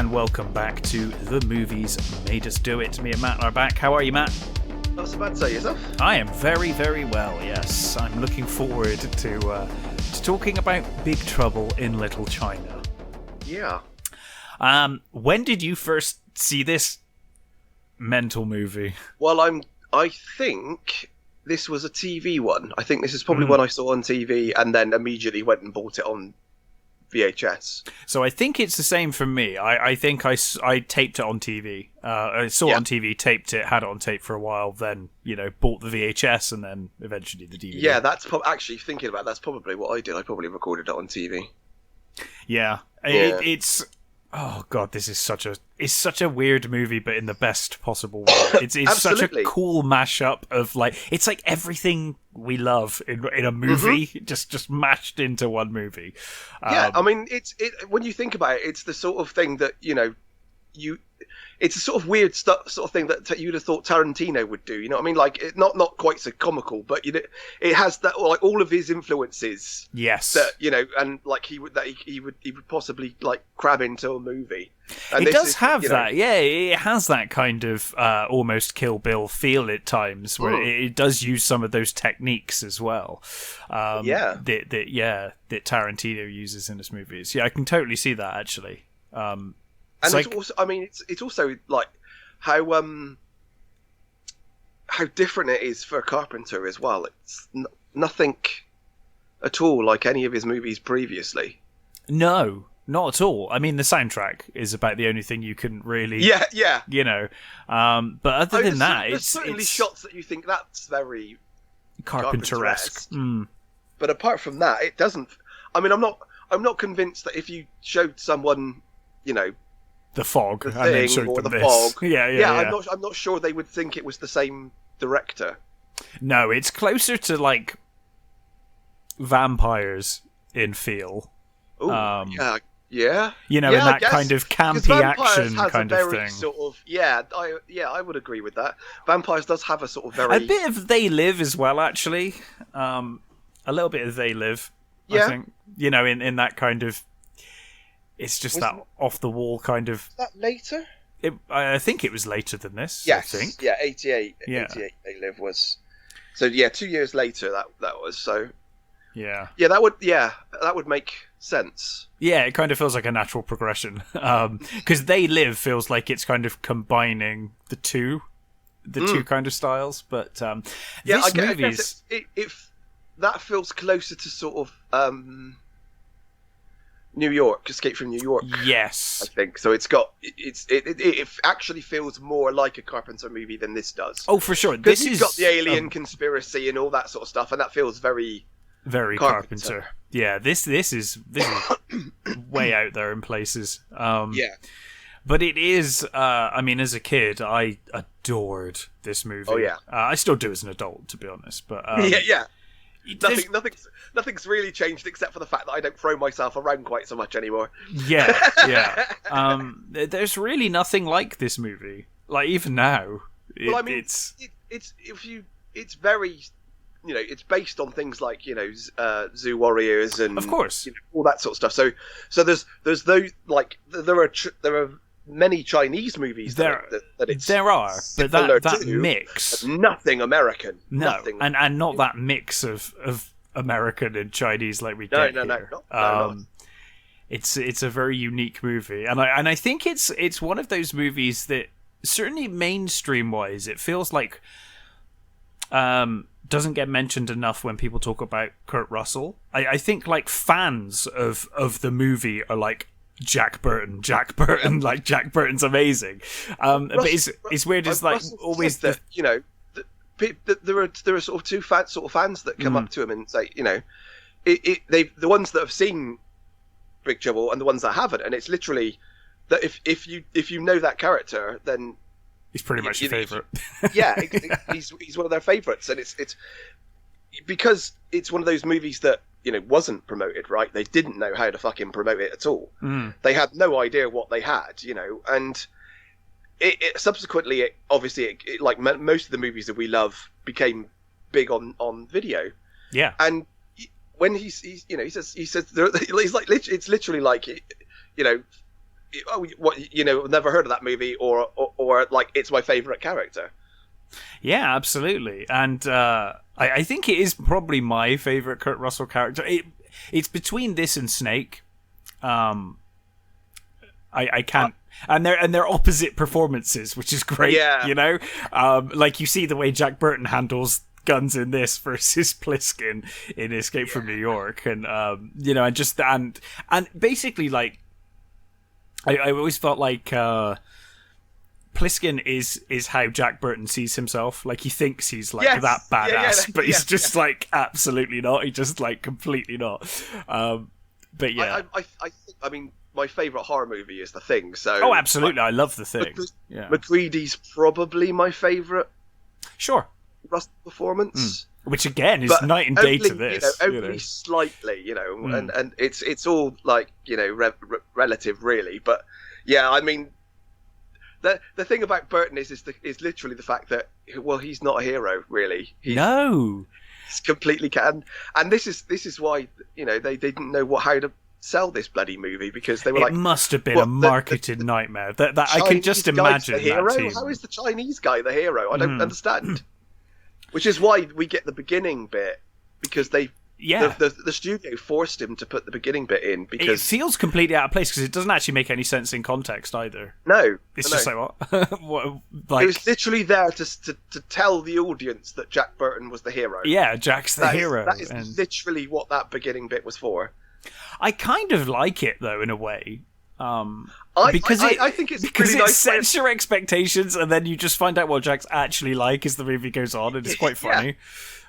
and welcome back to The Movies Made Us Do It. Me and Matt are back. How are you, Matt? Not so bad, say yourself. I am very, very well, yes. I'm looking forward to talking about Big Trouble in Little China. Yeah. When did you first see this mental movie? Well, I think this was a TV one. I think this is probably one I saw on TV and then immediately went and bought it on VHS. So I think it's the same for me. I think I taped it on TV. I saw it on TV, taped it, had it on tape for a while, then, bought the VHS and then eventually the DVD. Yeah, that's actually thinking about it, that's probably what I did. I probably recorded it on TV. Yeah. It's oh god, this is such a weird movie, but in the best possible way. It's such a cool mashup of it's like everything we love in a movie, just mashed into one movie. Yeah, I mean, it's when you think about it, it's the sort of thing that it's a sort of weird sort of thing that you'd have thought Tarantino would do. You know what I mean? Like, not quite so comical, but it has that all of his influences. Yes. That and he would possibly crab into a movie. And it does have that. Yeah, it has that kind of almost Kill Bill feel at times, where it does use some of those techniques as well. That Tarantino uses in his movies. Yeah, I can totally see that actually. And it's also like how different it is for Carpenter as well. It's nothing at all like any of his movies previously. No, not at all. I mean, the soundtrack is about the only thing you can really, yeah. But other than that, there's certainly shots that you think that's very Carpenter-esque. But apart from that, it doesn't. I mean, I'm not convinced that if you showed someone, The Fog, the and then showed or them the this. Fog. Yeah. I'm not sure they would think it was the same director. No, it's closer to vampires in feel. Ooh, yeah. In that kind of campy action kind of thing. Sort of, I would agree with that. Vampires does have a sort of very... A bit of They Live as well, actually. A little bit of They Live, I think. In that kind of... It's just that off-the-wall kind of... Was that later? I think it was later than this, yes. I think. Yeah, 88. Yeah. 88 They Live was... So, 2 years later that was, so... Yeah. Yeah, that would make sense. Yeah, it kind of feels like a natural progression. Because They Live feels like it's kind of combining the two kind of styles. But this movie's... that feels closer to sort of... New York, Escape from New York. Yes, I think so. It actually feels more like a Carpenter movie than this does. Oh, for sure. This has got the alien conspiracy and all that sort of stuff, and that feels very, very Carpenter. Yeah, this is way out there in places. But it is. I mean, as a kid, I adored this movie. Oh yeah, I still do as an adult, to be honest. But yeah. Nothing's really changed except for the fact that I don't throw myself around quite so much anymore. Yeah. There's really nothing like this movie. Like even now, it's very, it's based on things like Zoo Warriors and of course all that sort of stuff. So there's those there are many Chinese movies that there are, but that mix, nothing American. Nothing. And not that mix of American and Chinese like we get here. No. It's a very unique movie, and I think it's one of those movies that certainly mainstream wise it feels like doesn't get mentioned enough when people talk about Kurt Russell. I think fans of the movie are like, Jack Burton, like Jack Burton's amazing. But it's weird. It's like always that there are sort of two fans that come up to him and say, the ones that have seen Big Trouble and the ones that haven't, and it's literally that if you know that character, then he's pretty much your favourite. Yeah, he's one of their favourites, and it's because it's one of those movies that wasn't promoted, right? They didn't know how to fucking promote it at all. They had no idea what they had, and it subsequently, obviously, like most of the movies that we love, became big on video. Yeah, and when he says he's like, it's literally like, oh, what, never heard of that movie, or like it's my favorite character. Yeah, absolutely. And I think it is probably my favorite Kurt Russell character. It's between this and Snake. I can't. And they're opposite performances, which is great. Yeah. Like you see the way Jack Burton handles guns in this versus Pliskin in Escape from New York, and and basically, like, I always felt like Pliskin is how Jack Burton sees himself. Like, he thinks he's like that badass, but he's just like absolutely not. He's just like completely not. But yeah, I mean, my favourite horror movie is The Thing. So absolutely, I love The Thing. McCready's probably my favourite. Sure. Russell performance, which again is night and day to this. Only slightly, and it's all like relative, really. But yeah, I mean, the thing about Burton is literally the fact that he's not a hero, really. He's completely can, and this is why they didn't know how to sell this bloody movie, because they were it must have been a marketed nightmare. That I can just imagine. The hero? That team. How is the Chinese guy the hero? I don't understand. Which is why we get the beginning bit, because the studio forced him to put the beginning bit in, because it feels completely out of place because it doesn't actually make any sense in context either. No, it's just like what? Like, it was literally there to tell the audience that Jack Burton was the hero. Yeah, Jack's the hero. That is literally what that beginning bit was for. I kind of like it though, in a way. I think it's because really it nice sets your expectations, and then you just find out what Jack's actually like as the movie goes on, and it's quite funny.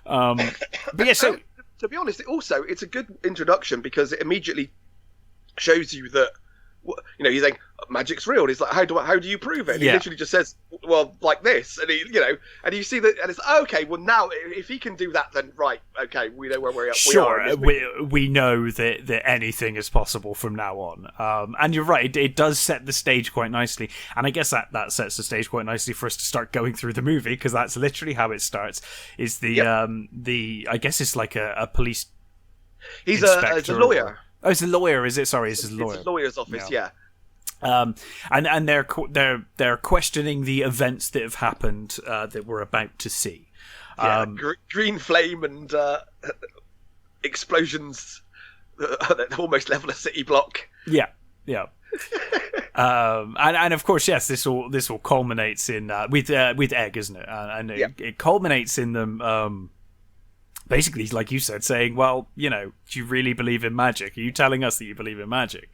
But yeah, so to be honest, it's a good introduction, because it immediately shows you that he's like, magic's real. And he's like, how do you prove it? And he literally just says, well, like this, and and you see that, and it's okay. Well, now if he can do that, then right, okay, we know where we are. Sure, we know that anything is possible from now on. And you're right, it does set the stage quite nicely, and I guess that sets the stage quite nicely for us to start going through the movie, because that's literally how it starts. Is the I guess it's like a police. He's a lawyer. Oh, it's a lawyer, is it? Sorry, it's a lawyer. It's a lawyer's office, yeah. And they're questioning the events that have happened that we're about to see. Green flame and explosions that almost level a city block. Yeah. And of course, yes, this all culminates in with Egg, isn't it? And it culminates in them. Basically, like you said, saying, well, do you really believe in magic? Are you telling us that you believe in magic?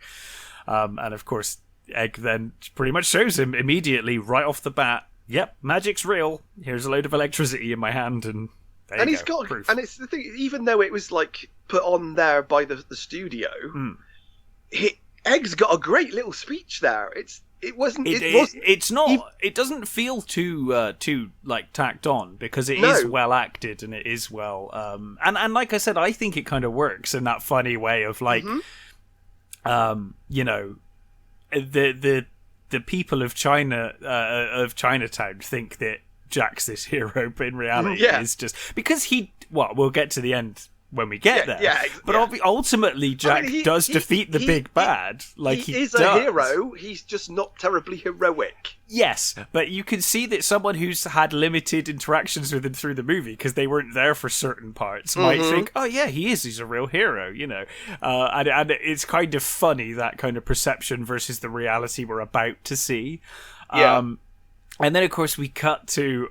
And of course, Egg then pretty much shows him immediately, right off the bat, yep, magic's real. Here's a load of electricity in my hand, and he's got proof. And it's the thing, even though it was like put on there by the studio, Egg's got a great little speech there. It doesn't feel too like tacked on, because it is well acted, and it is well and like I said, I think it kind of works in that funny way of like the people of China of Chinatown think that Jack's this hero, but in reality is just because we'll get to the end when we get there. But ultimately, Jack does defeat the big bad. Like he is a hero. He's just not terribly heroic. Yes, but you can see that someone who's had limited interactions with him through the movie, because they weren't there for certain parts, might think, oh yeah, he's a real hero, and it's kind of funny, that kind of perception versus the reality we're about to see. And then, of course, we cut to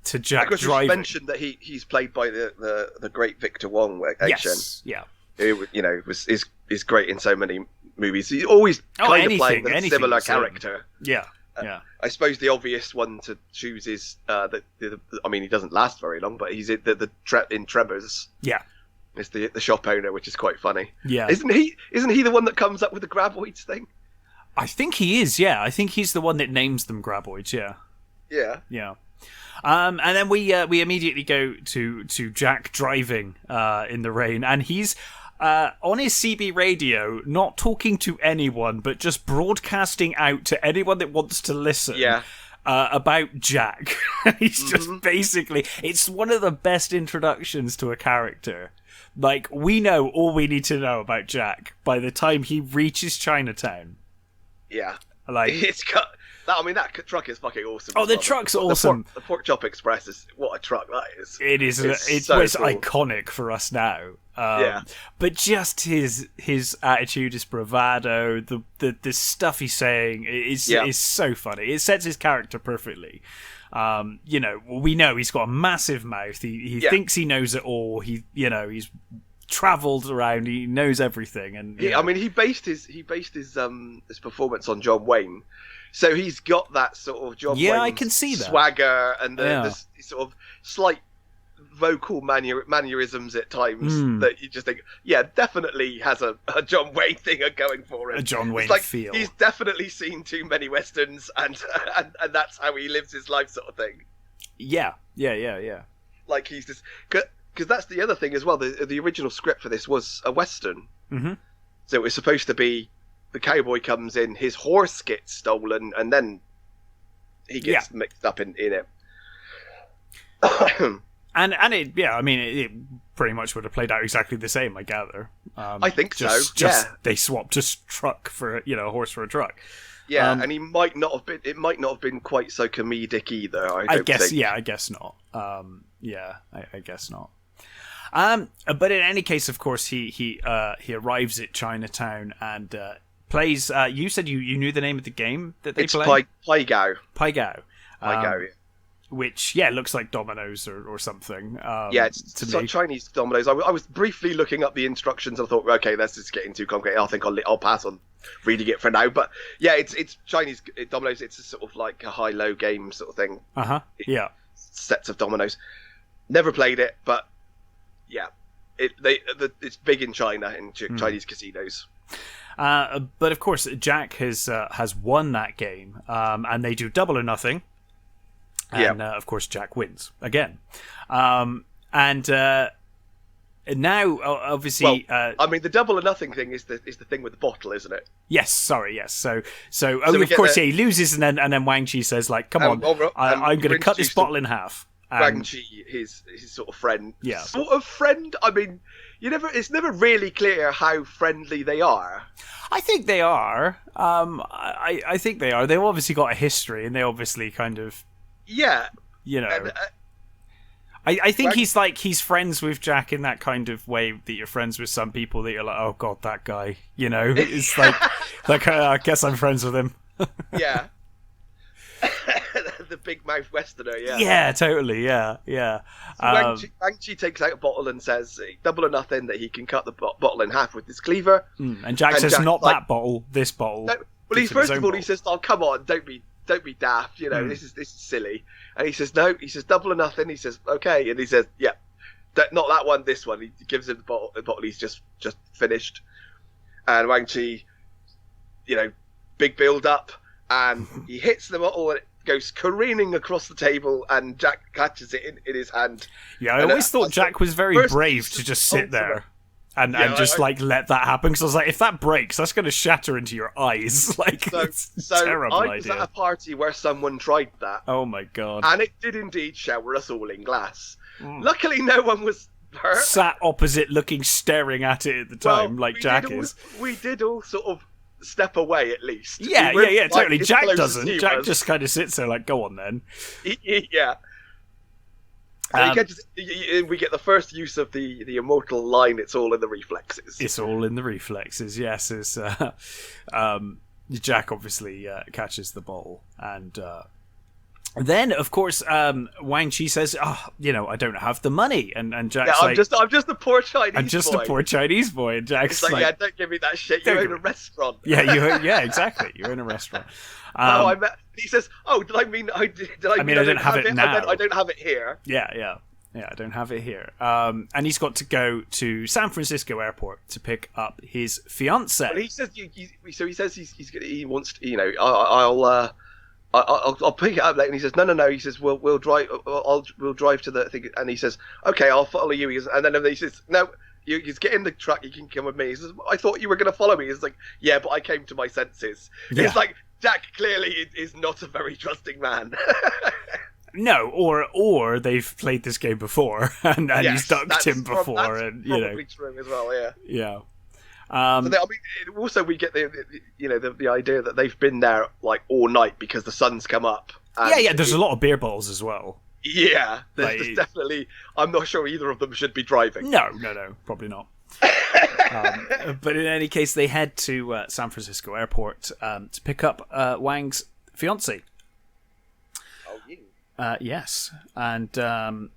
Jack driving. We mentioned that he's played by the great Victor Wong. Yes, yeah. Who is great in so many movies. He's always kind of playing a similar character. Yeah. I suppose the obvious one to choose is I mean, he doesn't last very long, but he's in in Tremors. Yeah. It's the shop owner, which is quite funny. Yeah. Isn't he the one that comes up with the graboids thing? I think he is, yeah. I think he's the one that names them graboids, yeah. Yeah. And then we immediately go to Jack driving in the rain, and he's on his CB radio, not talking to anyone, but just broadcasting out to anyone that wants to listen. Yeah. About Jack. He's just basically, it's one of the best introductions to a character. Like, we know all we need to know about Jack by the time he reaches Chinatown. Yeah, like it's got that. I mean, that truck is fucking awesome. Oh, the truck's awesome. The Pork Chop Express is what a truck that is. It is. It's so cool. Iconic for us now. But just his attitude, his bravado, the stuff he's saying is so funny. It sets his character perfectly. We know he's got a massive mouth. He thinks he knows it all. He's travelled around. He knows everything. And he based his performance on John Wayne. So he's got that sort of John Wayne I can see that swagger and the sort of slight vocal mannerisms at times that you just think, definitely has a John Wayne thing going for him. A John Wayne feel. He's definitely seen too many westerns, and that's how he lives his life, sort of thing. Yeah. Like he's just because that's the other thing as well. The original script for this was a western, so it was supposed to be the cowboy comes in, his horse gets stolen, and then he gets mixed up in it. And it pretty much would have played out exactly the same, I gather. I think so. They swapped a truck for a horse for a truck. Yeah, and he might not have been. It might not have been quite so comedic either. I guess. Think. Yeah, I guess not. I guess not. But in any case, of course, he arrives at Chinatown and plays. You said you knew the name of the game that they play. It's Pai Gao. Pai Gao. Yeah. Which looks like dominoes or something. It's Chinese dominoes. I was briefly looking up the instructions and I thought, okay, this is getting too complicated. I think I'll pass on reading it for now. But it's Chinese dominoes. It's a sort of like a high-low game sort of thing. Sets of dominoes. Never played it, but it's big in China in Chinese casinos. But of course, Jack has won that game, and they do double or nothing. And of course, Jack wins again. And now, obviously, the double or nothing thing is the thing with the bottle, isn't it? Yes. Sorry. Yes. So of course, he loses, and then Wang Chi says, like, "Come on, I'm going to cut this bottle in half." Wang Chi, his sort of friend. Yeah. Sort of friend. I mean, it's never really clear how friendly they are. I think they are. I think they are. They've obviously got a history, and they obviously kind of. Yeah, I think he's friends with Jack in that kind of way that you're friends with some people that you're like, oh god, that guy, it's like I guess I'm friends with him. Yeah, the big mouth westerner. Yeah, totally. Yeah. So Wang Chi takes out a bottle and says, "Double or nothing," that he can cut the bottle in half with his cleaver. And Jack says, "Not that bottle, this bottle." No, well, first of all, he says, "Oh, come on, don't be daft, this is silly." And he says, "No," he says, "Double or nothing." He says, "Okay," and he says, "Yeah, not that one, this one." He gives him the bottle he's just finished. And Wang Chi, big build up, and he hits the bottle and it goes careening across the table, and Jack catches it in his hand. Yeah, I always thought Jack was very brave to just sit there. And just let that happen, because I was like, if that breaks, that's going to shatter into your eyes. It's terrible idea. I was at a party where someone tried that. Oh my god! And it did indeed shower us all in glass. Luckily, no one was hurt. Sat opposite, staring at it at the time, like Jack is. We did all sort of step away at least. Yeah, totally. Jack doesn't. Jack just kind of sits there, like, go on then. Yeah. We get the first use of the immortal line, "It's all in the reflexes." It's all in the reflexes, yes. As Jack obviously catches the ball. And then, of course, Wang Chi says, "Oh, I don't have the money." And Jack's I'm just a poor Chinese boy. I'm just a poor Chinese boy. And Jack's like, "Yeah, don't give me that shit. You own a restaurant." Yeah, exactly. You own a restaurant. He says, "Oh, did I mean I don't have it now. I don't have it here." Yeah, I don't have it here. And he's got to go to San Francisco Airport to pick up his fiancée. Well, he says, he says he wants to, I'll pick it up later. And he says, no. He says, we'll drive. We'll drive to the thing. And he says, "Okay, I'll follow you." And then he says, "No. You get in the truck. You can come with me." He says, "I thought you were going to follow me." He's like, "Yeah, but I came to my senses." Yeah. It's like, Jack clearly is not a very trusting man. No, or they've played this game before and he's ducked him before, that's probably true as well. Yeah. Also we get the idea that they've been there like all night because the sun's come up. Yeah. There's a lot of beer bottles as well. Yeah, there's definitely. I'm not sure either of them should be driving. No, probably not. But in any case, they head to San Francisco Airport to pick up Wang's fiancée. Oh, you. Yes, and and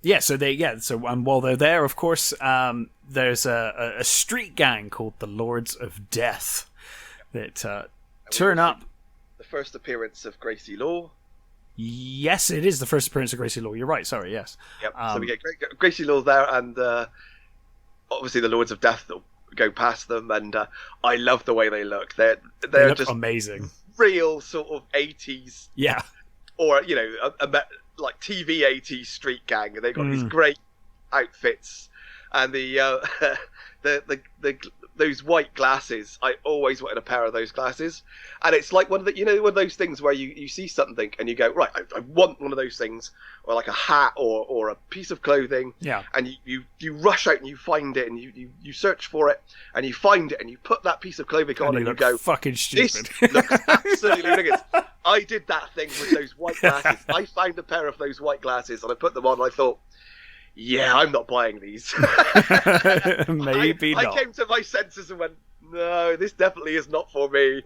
while they're there, of course, there's a street gang called the Lords of Death that turn up. The first appearance of Gracie Law. Yes, it is the first appearance of Gracie Law. You're right. Sorry. Yes. Yep. So we get Gracie Law there, and obviously the Lords of Death go past them, and I love the way they look. They look just amazing. Real sort of 80s. Yeah. Or like TV 80s street gang, and they've got these great outfits, and the those white glasses. I always wanted a pair of those glasses, and it's like one of those things where you see something and you go, right, I want one of those things, or like a hat or a piece of clothing. Yeah. And you rush out and you find it, and you search for it and you find it, and you put that piece of clothing on, and you go, fucking stupid. This looks absolutely ridiculous. I did that thing with those white glasses. I found a pair of those white glasses and I put them on, and I thought, yeah, I'm not buying these. Maybe not. I came to my senses and went, no, this definitely is not for me.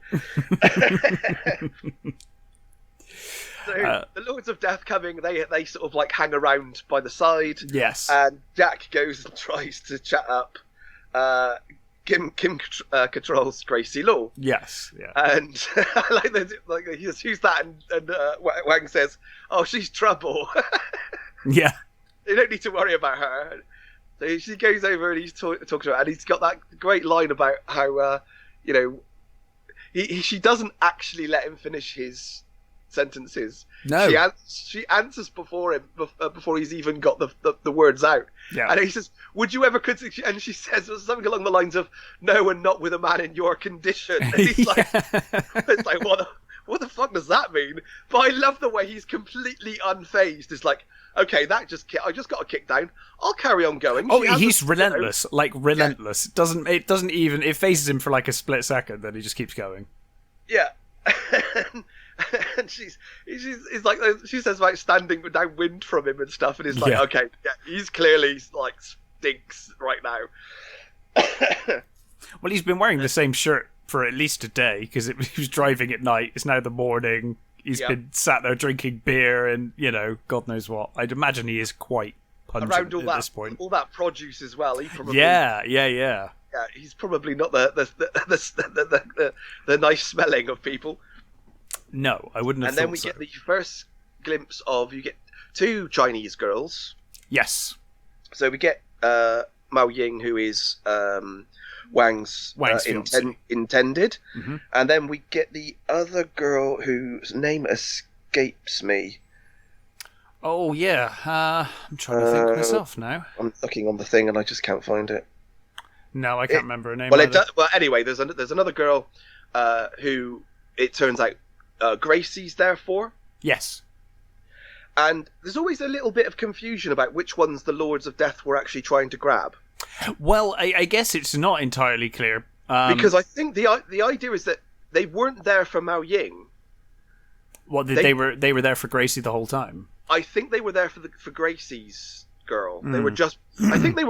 So the Lords of Death coming, they sort of like hang around by the side. Yes. And Jack goes and tries to chat up Kim Cattrall's Gracie Law. Yes. Yeah. And he says, who's that? And Wang says, oh, she's trouble. Yeah. You don't need to worry about her. So she goes over and he's talking to her, and he's got that great line about how she doesn't actually let him finish his sentences. No, she answers before him before he's even got the words out. Yeah. And he says, "Would you ever consider?" And she says something along the lines of, "No, and not with a man in your condition." And he's like, "It's like what the fuck does that mean?" But I love the way he's completely unfazed. It's like, okay, I just got a kick down. I'll carry on going. Oh, he's relentless, relentless. Yeah. It doesn't even. It phases him for like a split second, then he just keeps going. Yeah. And she's like, she says about standing downwind from him and stuff, and he's like, okay, yeah, he's clearly like stinks right now. Well, he's been wearing the same shirt for at least a day because he was driving at night. It's now the morning. He's been sat there drinking beer and God knows what. I'd imagine he is quite pungent around at this point. All that produce as well. He probably yeah. He's probably not the nice smelling of people. No, I wouldn't have thought so. And then we get the first glimpse of, you get two Chinese girls. Yes. So we get Mao Ying, who is Wang's intended. Mm-hmm. And then we get the other girl whose name escapes me. Oh, yeah. I'm trying to think myself now. I'm looking on the thing and I just can't find it. No, I can't remember her name. Well, anyway, there's another girl who it turns out Gracie's there for. Yes. And there's always a little bit of confusion about which ones the Lords of Death were actually trying to grab. Well, I guess it's not entirely clear. Because I think the idea is that they weren't there for Mao Ying. Well, they were there for Gracie the whole time. I think they were there for Gracie's girl. They were just. I think they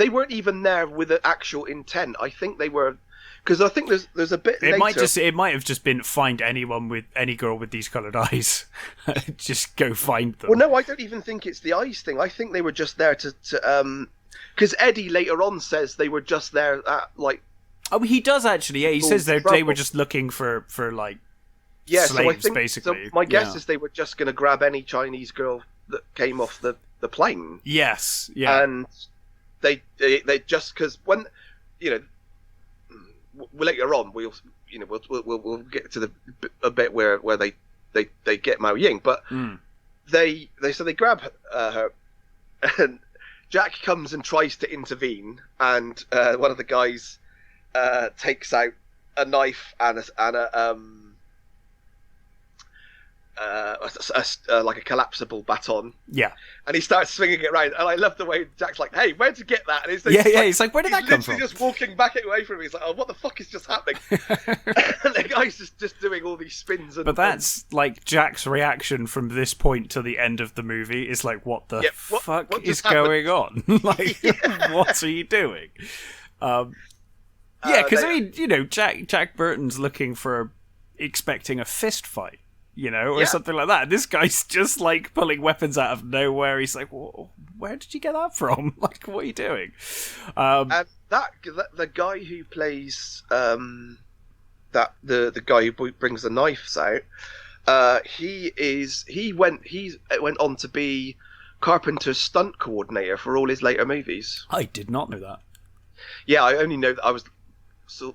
weren't even there with an actual intent. I think they were. Because I think there's a bit. It might have just been find anyone with any girl with these coloured eyes, just go find them. Well, no, I don't even think it's the eyes thing. I think they were just there to because Eddie later on says they were just there at like. Oh, he does actually. Yeah, he says they were just looking for like. Slaves, so I think, basically. So my guess is they were just going to grab any Chinese girl that came off the plane. Yes. Yeah. And they just because when later on we'll get to a bit where they get Mao Ying, but they grab her, and Jack comes and tries to intervene, and one of the guys takes out a knife and like a collapsible baton. Yeah. And he starts swinging it around, and I love the way Jack's like, "Hey, where'd you get that?" And he's like, "Where did that come from?" He's just walking back away from me. He's like, "Oh, what the fuck is just happening?" And the guy's just doing all these spins. But that's like Jack's reaction from this point to the end of the movie is like, "What the fuck is going on? Like, what are you doing?" Because I mean, Jack Burton's expecting a fist fight. Or something like that. This guy's just like pulling weapons out of nowhere. He's like, "Where did you get that from? Like, what are you doing?" And the guy who plays the guy who brings the knives out, he went on to be Carpenter's stunt coordinator for all his later movies. I did not know that. Yeah, I only know that I saw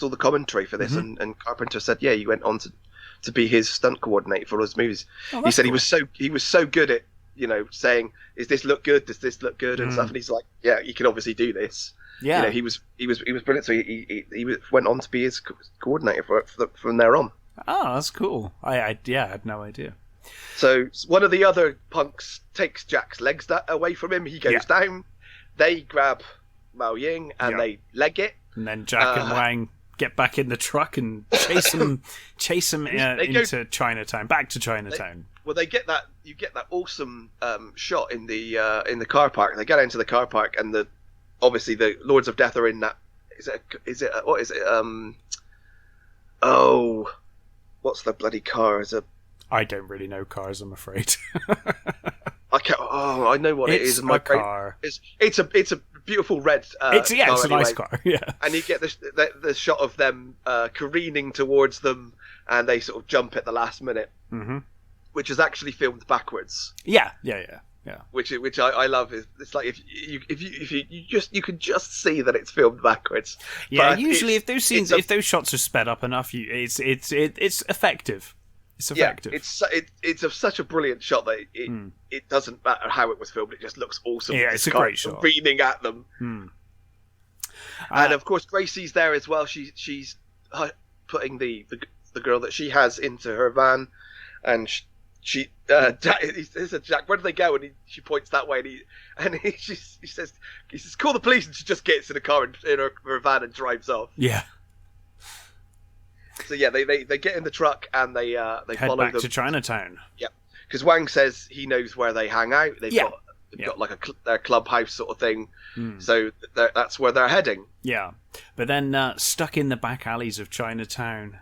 the commentary for this, and Carpenter said, yeah, he went on to be his stunt coordinator for all his movies. He said cool. he was so good at saying, "Is this look good? Does this look good?" and stuff. And he's like, "Yeah, you can obviously do this." Yeah, he was brilliant. So he went on to be his coordinator from there on. Oh, that's cool. I had no idea. So one of the other punks takes Jack's legs away from him. He goes down. They grab Mao Ying and they leg it. And then Jack and Wang get back in the truck and chase him into Chinatown, back to Chinatown. You get that awesome shot in the car park. They get into the car park, and obviously the Lords of Death are in that. What is it? What's the bloody car? I don't really know cars, I'm afraid. I know what it is. It's a car. It's a beautiful red. It's a nice car. Yeah. And you get the shot of them careening towards them, and they sort of jump at the last minute, which is actually filmed backwards. Yeah. Which I love. It's like if you can just see that it's filmed backwards. Yeah. But usually, if those shots are sped up enough, it's effective. It's effective. Yeah, it's such a brilliant shot that it doesn't matter how it was filmed. It just looks awesome. Yeah, it's a great shot. Careening at them. And of course, Gracie's there as well. She's putting the girl that she has into her van, and he says, "Jack, where do they go?" And she points that way, and he says, "Call the police," and she just gets in a car in her van and drives off. Yeah. So yeah, they get in the truck and they head follow back them to Chinatown. Yeah, because Wang says he knows where they hang out. They've got like their clubhouse sort of thing. So that's where they're heading. Yeah, but then stuck in the back alleys of Chinatown,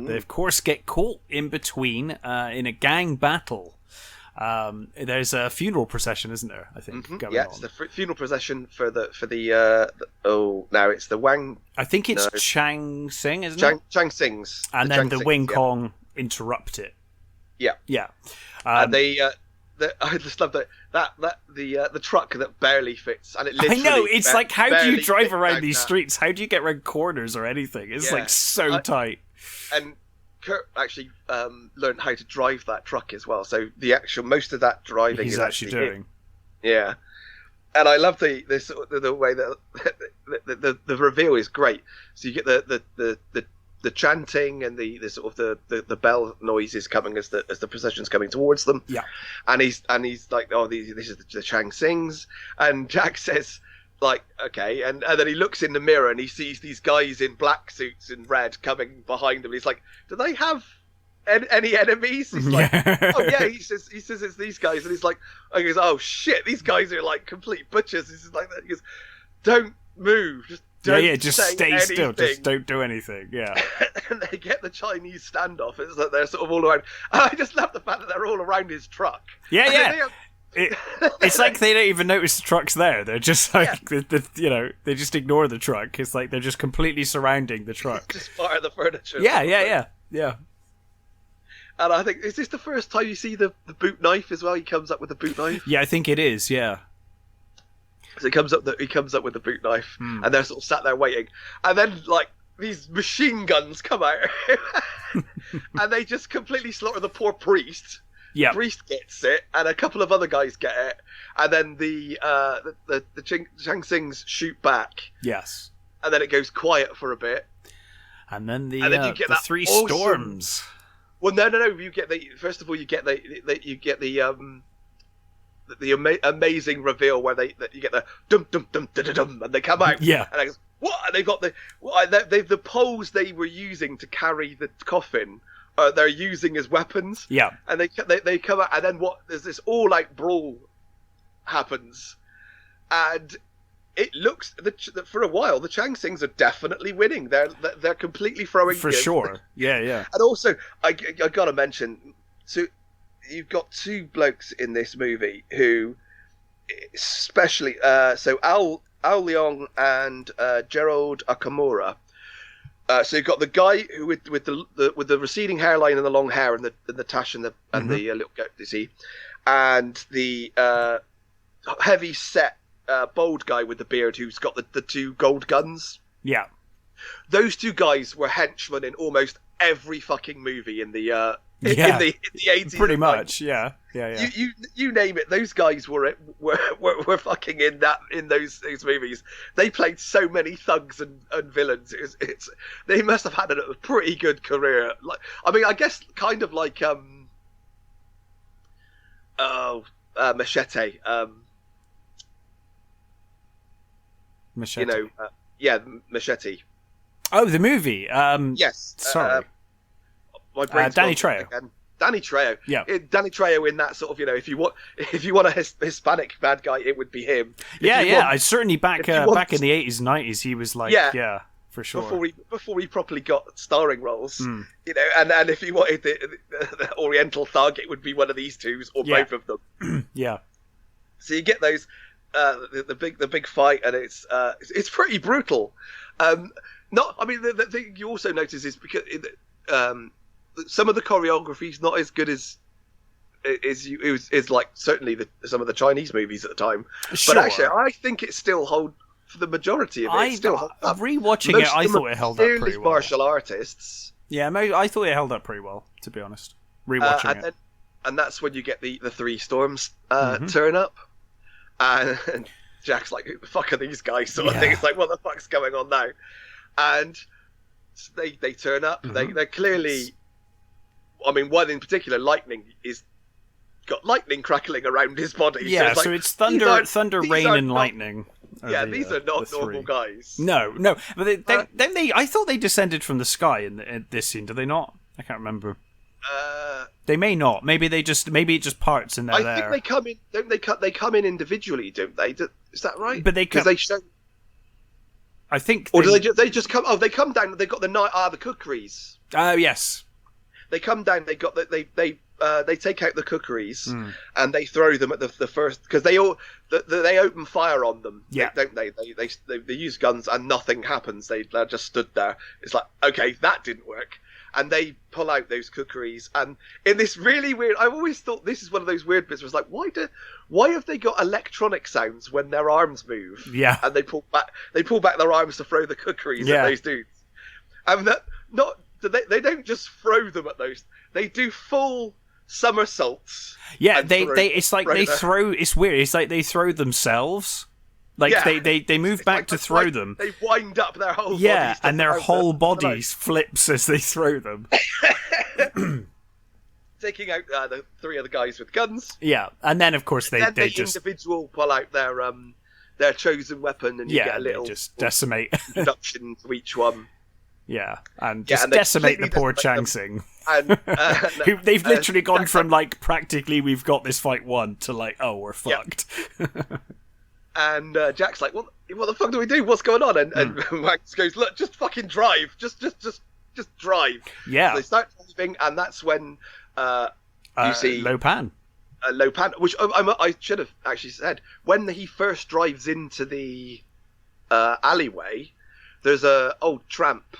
they of course get caught in between in a gang battle. There's a funeral procession, isn't there? I think. Going on. It's the funeral procession for the now it's the Wang. I think it's Chang Sing, isn't it? Chang Sing's, and then the Wing Kong interrupt it. Yeah. And I just love the truck that barely fits, and it literally. I know, it's like, how do you drive around these streets? How do you get around corners or anything? It's like so tight. And Kurt actually learned how to drive that truck as well. So most of that driving he's is actually doing. Him. Yeah, and I love the way that the reveal is great. So you get the chanting and the sort of the bell noises coming as the procession's coming towards them. Yeah, and he's like, "Oh, this is the Chang Sings," and Jack says, like, okay, and then he looks in the mirror and he sees these guys in black suits and red coming behind him. He's like, "Do they have any enemies?" He's like, "Oh yeah." He says it's these guys, and he's like, he goes, "Oh shit, these guys are like complete butchers." He's like that. He goes, "Don't move, just don't just say stay anything. still, just don't do anything." Yeah. And they get the Chinese standoff. It's like they're sort of all around. And I just love the fact that they're all around his truck. Yeah. It's like they don't even notice the truck's there. They're just like, they just ignore the truck. It's like they're just completely surrounding the truck. Just part of the furniture. Yeah. And I think, is this the first time you see the boot knife as well? He comes up with the boot knife. Yeah, I think it is. Yeah. So he comes up with the boot knife, and they're sort of sat there waiting, and then like these machine guns come out, and they just completely slaughter the poor priest. Yeah, priest gets it, and a couple of other guys get it, and then the Chang Sings shoot back. Yes, and then it goes quiet for a bit, and then you get the three storms. Well, no. You get first of all, you get the amazing reveal where you get the dum dum dum dum dum, and they come out. Yeah. And I goes, what? And they got the poles they were using to carry the coffin. They're using as weapons. Yeah. And they come out, and then there's this all out brawl happens, and it looks that for a while the Chang Sings are definitely winning. They're completely throwing for sure. Yeah. And also, I gotta mention, so you've got two blokes in this movie who, especially so Al Leong and Gerald Akamura. So you've got the guy who with the receding hairline and the long hair and the tash and the little goat, you see, and the heavy set bald guy with the beard who's got the two gold guns. Yeah, those two guys were henchmen in almost every fucking movie in the in the 80s. Pretty much, yeah. You name it, those guys were fucking in those movies. They played so many thugs and villains. They must have had a pretty good career. Like, I mean, I guess kind of like Machete. Machete. You know, Machete. Oh, the movie. Yes. Sorry. My brain's Danny Trejo. Again. Danny Trejo. Yeah. Danny Trejo in that sort of, if you want a Hispanic bad guy, it would be him. I certainly back in the 80s and 90s he was like, yeah, for sure. Before he properly got starring roles, and if you wanted the Oriental thug, it would be one of these two or both of them. Yeah. So you get those the big fight, and it's pretty brutal. The thing you also notice is because some of the choreography is not as good as like certainly some of the Chinese movies at the time. Sure. But actually, I think it still holds for the majority of it. It still holds up. Rewatching it, I thought it held up pretty well. Martial artists. Yeah, I thought it held up pretty well, to be honest. Rewatching it, and that's when you get the three storms turn up, and Jack's like, "Who the fuck are these guys?" Sort of thing. It's like, what the fuck's going on now? And they turn up. They're clearly. I mean, one in particular, Lightning, got lightning crackling around his body. Yeah, so it's thunder, rain, and lightning. Yeah, these are not normal guys. No, but I thought they descended from the sky in this scene. Do they not? I can't remember. They may not. Maybe it just parts and they're there. I think they come in. Don't they? They come in individually, don't they? Is that right? But they show. I think. Or do they just come? Oh, they come down. They got the cookeries. Yes. They come down. They got they take out the cookeries and they throw them at the first because they open fire on them. Yeah, don't they? They use guns and nothing happens. They're just stood there. It's like, okay, that didn't work. And they pull out those cookeries, and in this really weird. I've always thought this is one of those weird bits. Where it's like, why have they got electronic sounds when their arms move? Yeah, and they pull back their arms to throw the cookeries at those dudes. And that not. They don't just throw them at those. They do full somersaults. Yeah, it's like they throw. It's weird. It's like they throw themselves. Like they move back to throw them. They wind up their whole bodies and their whole bodies flips as they throw them. Taking out the three other guys with guns. Yeah, and then of course they just individual pull out their chosen weapon, and you get a little just decimate introduction to each one. Yeah, and just decimate the poor Chang Sing. And they've literally gone from like practically we've got this fight won to like, oh, we're fucked. Yeah. And Jack's like, what the fuck do we do? What's going on? And Max goes, look, just fucking drive. Just drive. Yeah. So they start driving, and that's when you see Lo Pan. Lo Pan, which I should have actually said. When he first drives into the alleyway, there's a old tramp.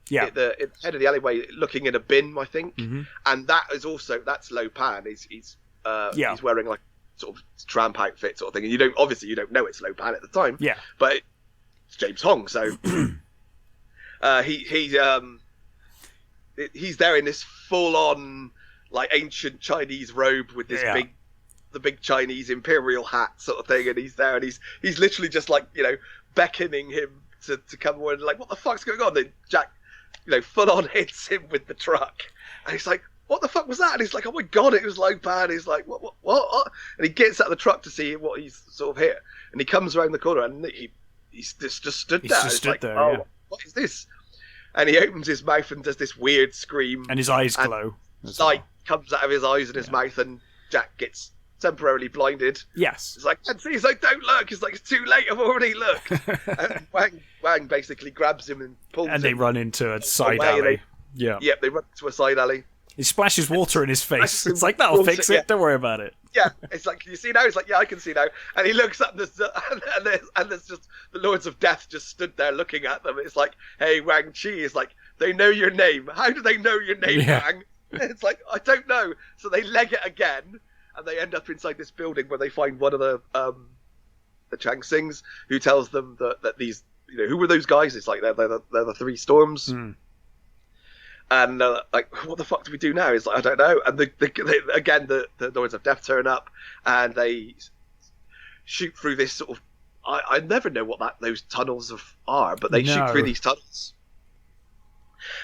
Yeah, at the head of the alleyway, looking in a bin, I think, and that's Lo Pan. He's wearing like sort of tramp outfit sort of thing, and you don't know it's Lo Pan at the time. Yeah, but it's James Hong, so he's there in this full on like ancient Chinese robe with this big Chinese imperial hat sort of thing, and he's there, and he's literally just like beckoning him to come on, like, what the fuck's going on? Then full on hits him with the truck, and he's like, "What the fuck was that?" And he's like, "Oh my god, it was Lopan." He's like, "What?" And he gets out of the truck to see what he's sort of hit, and he comes around the corner, and he's just stood there. He's stood there. "Oh, what is this?" And he opens his mouth and does this weird scream, and his eyes glow. Light comes out of his eyes and his mouth, and Jack gets temporarily blinded. Yes. He's like, he's like, "Don't look." He's like, "It's too late. I've already looked." And Wang basically grabs him and pulls him. And they run into a side alley. Yep, they run into a side alley. He splashes water in his face. It's like, that'll fix it. Yeah. Don't worry about it. Yeah, it's like, "You see now?" He's like, "Yeah, I can see now." And he looks up, and there's just the Lords of Death just stood there looking at them. It's like, "Hey, Wang Chi," is like, "They know your name. How do they know your name, Wang?" It's like, "I don't know." So they leg it again, and they end up inside this building where they find one of the Chang Sings, who tells them that these, who were those guys? It's like they're the Three Storms. Mm. And like, what the fuck do we do now? It's like, I don't know. And the Lords of Death turn up, and they shoot through this sort of. I never know what those tunnels are, but they shoot through these tunnels.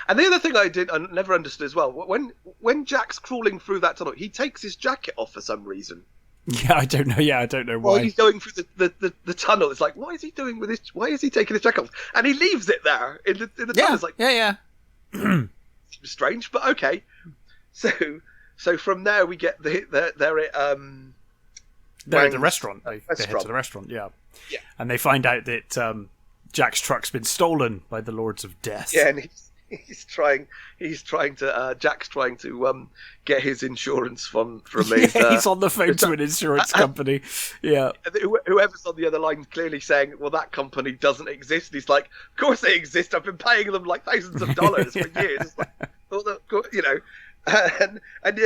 And the other thing I never understood as well, when Jack's crawling through that tunnel, he takes his jacket off for some reason. Yeah, I don't know. Yeah, I don't know why. While he's going through the tunnel, it's like, what is he doing with his? Why is he taking his jacket off? And he leaves it there in the tunnel. It's like, yeah. Seems strange, but okay. So from there we get they're at the restaurant. They head to the restaurant. Yeah. And they find out that Jack's truck's been stolen by the Lords of Death. Yeah, and Jack's trying to get his insurance from his. He's on the phone to an insurance company. Yeah, whoever's on the other line clearly saying, "Well, that company doesn't exist." And he's like, "Of course they exist. I've been paying them like thousands of dollars for years." It's like, And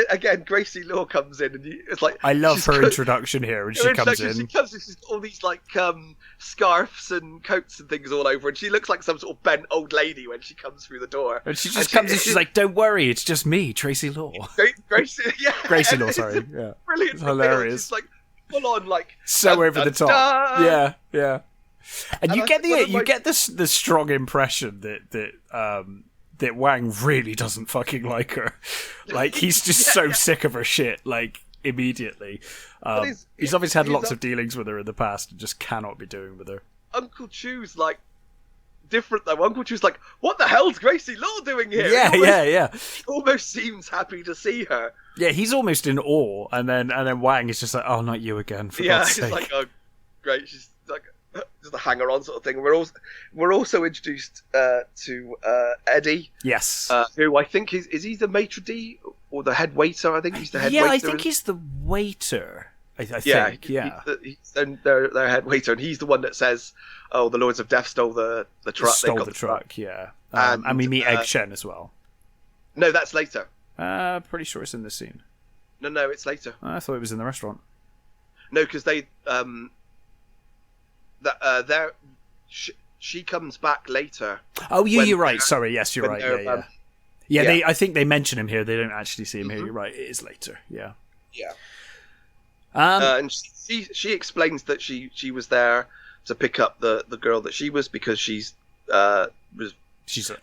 again, Gracie Law comes in, and it's like, I love her introduction here when she comes in. She comes in, she's got all these like scarves and coats and things all over, and she looks like some sort of bent old lady when she comes through the door. And she just comes in, she's like, "Don't worry, it's just me, Tracy Law." Gracie Law, sorry. Yeah, brilliant, it's hilarious. It's like full on, like so over the top. Yeah. And you get the strong impression that Wang really doesn't fucking like her. Like, he's just so sick of her shit, like, immediately. He's obviously had lots of dealings with her in the past and just cannot be doing with her. Uncle Chu's, like, different, though. Uncle Chu's like, "What the hell's Gracie Law doing here?" Yeah. He almost seems happy to see her. Yeah, he's almost in awe, and then Wang is just like, "Oh, not you again, for God's sake." Yeah, he's like, "Oh, great." She's like, just a hanger-on sort of thing. We're also introduced to Eddie. Yes. Who I think is he the maitre d' or the head waiter? I think he's the head waiter. Yeah, I think he's the waiter. I think. He's their head waiter, and he's the one that says, "Oh, the Lords of Death stole the truck." Stole the truck. Yeah. And we meet Egg Shen as well. No, that's later. Pretty sure it's in this scene. No, it's later. I thought it was in the restaurant. No, because they she comes back later. Oh, you're right. Sorry, yes, you're right. Yeah. I think they mention him here. They don't actually see him here. You're right. It is later. Yeah. Yeah. And she explains that she was there to pick up the girl that she was, because she's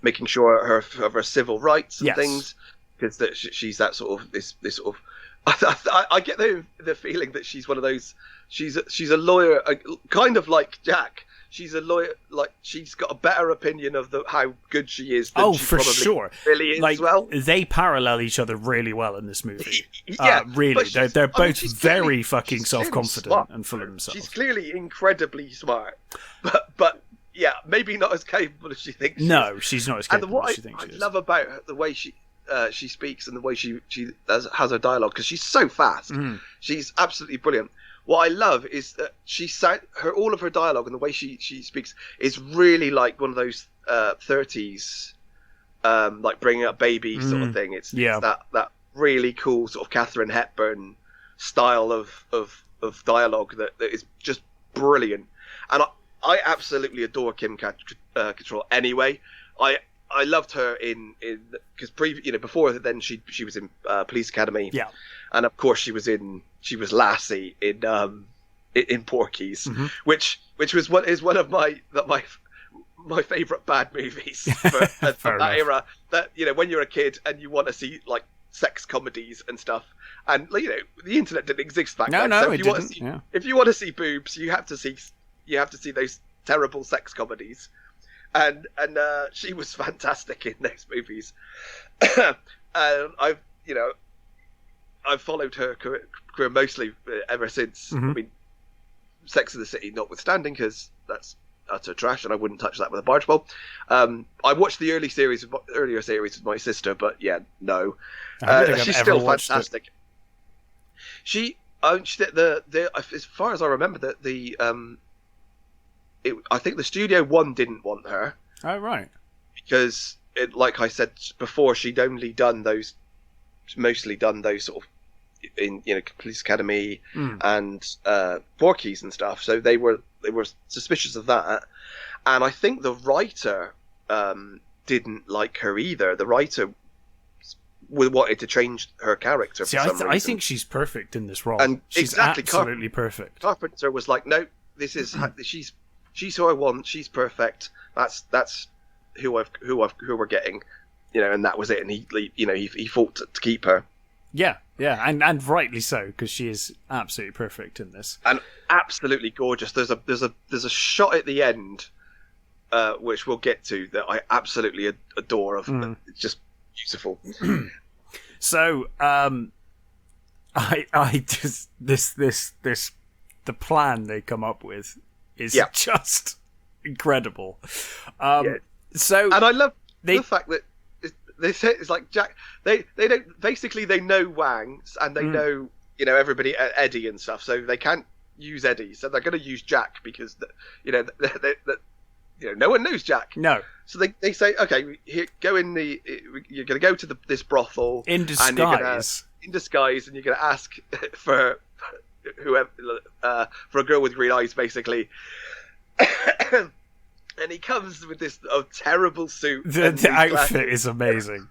making sure of her civil rights and things, because that she's that sort of this sort of. I get the feeling that she's one of those. She's a lawyer, kind of like Jack. She's a lawyer, like she's got a better opinion of how good she is. Than she for sure. Really is, like, well. They parallel each other really well in this movie. Yeah, really. They're both very fucking self-confident and full of themselves. She's clearly incredibly smart, but yeah, maybe not as capable as she thinks. She's not as capable as she thinks. I love about her, the way she speaks and the way she has her dialogue, because she's so fast. She's absolutely brilliant. What I love is that all of her dialogue and the way she speaks is really like one of those 30s, like bringing up baby sort of thing. It's that really cool sort of Katharine Hepburn style of dialogue that is just brilliant. And I absolutely adore Kim Cattrall anyway. I loved her because before then she was in Police Academy. Yeah. And of course she was Lassie in Porky's, which is one of my my favourite bad movies for that era. That, you know, when you're a kid and you want to see like sex comedies and stuff, and the internet didn't exist back then. No, so it didn't. If you want to see boobs, you have to see those terrible sex comedies, and she was fantastic in those movies. I've followed her career mostly ever since. I mean, Sex and the City notwithstanding, because that's utter trash, and I wouldn't touch that with a barge pole. I watched the earlier series with my sister, but yeah, no. She's still fantastic. As far as I remember, I think the Studio One didn't want her. Oh, right. Because, like I said before, she'd mostly done those sort of in Police Academy and Porky's and stuff. So they were suspicious of that, and I think the writer didn't like her either. The writer wanted to change her character. See, for some reason. I think she's perfect in this role. And she's exactly, absolutely perfect. Carpenter was like, no, this is she's who I want. She's perfect. That's who we're getting, and that was it. And he fought to keep her. Yeah, and rightly so, because she is absolutely perfect in this, and absolutely gorgeous. There's a shot at the end, which we'll get to, that I absolutely adore. It's just beautiful. So, I just the plan they come up with is just incredible. So, and I love the fact that they say it's like Jack. They don't, basically, they know Wang, and they know everybody, Eddie and stuff. So they can't use Eddie, so they're going to use Jack because no one knows Jack. No. So they say, okay, here, go in you're going to go to this brothel in disguise. And you're going to ask for whoever for a girl with green eyes, basically. And he comes with this terrible suit. The outfit is amazing.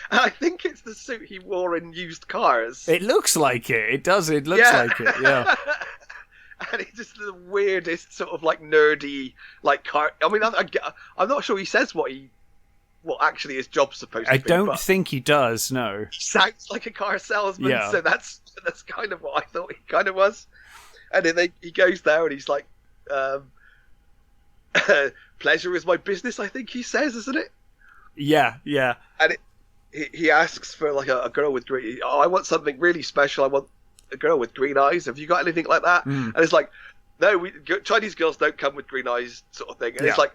And I think it's the suit he wore in Used Cars. It looks like it. It does. It looks like it. Yeah. And it's just the weirdest sort of like nerdy like car. I mean, I'm not sure he says what actually his job's supposed to be. I don't think he does. No. He sounds like a car salesman. Yeah. So that's kind of what I thought he kind of was. And then he goes there and he's like, pleasure is my business, I think he says, isn't it? Yeah. And he asks for like a girl with green. Oh, I want something really special. I want a girl with green eyes. Have you got anything like that? And it's like, no, Chinese girls don't come with green eyes, sort of thing. And it's like,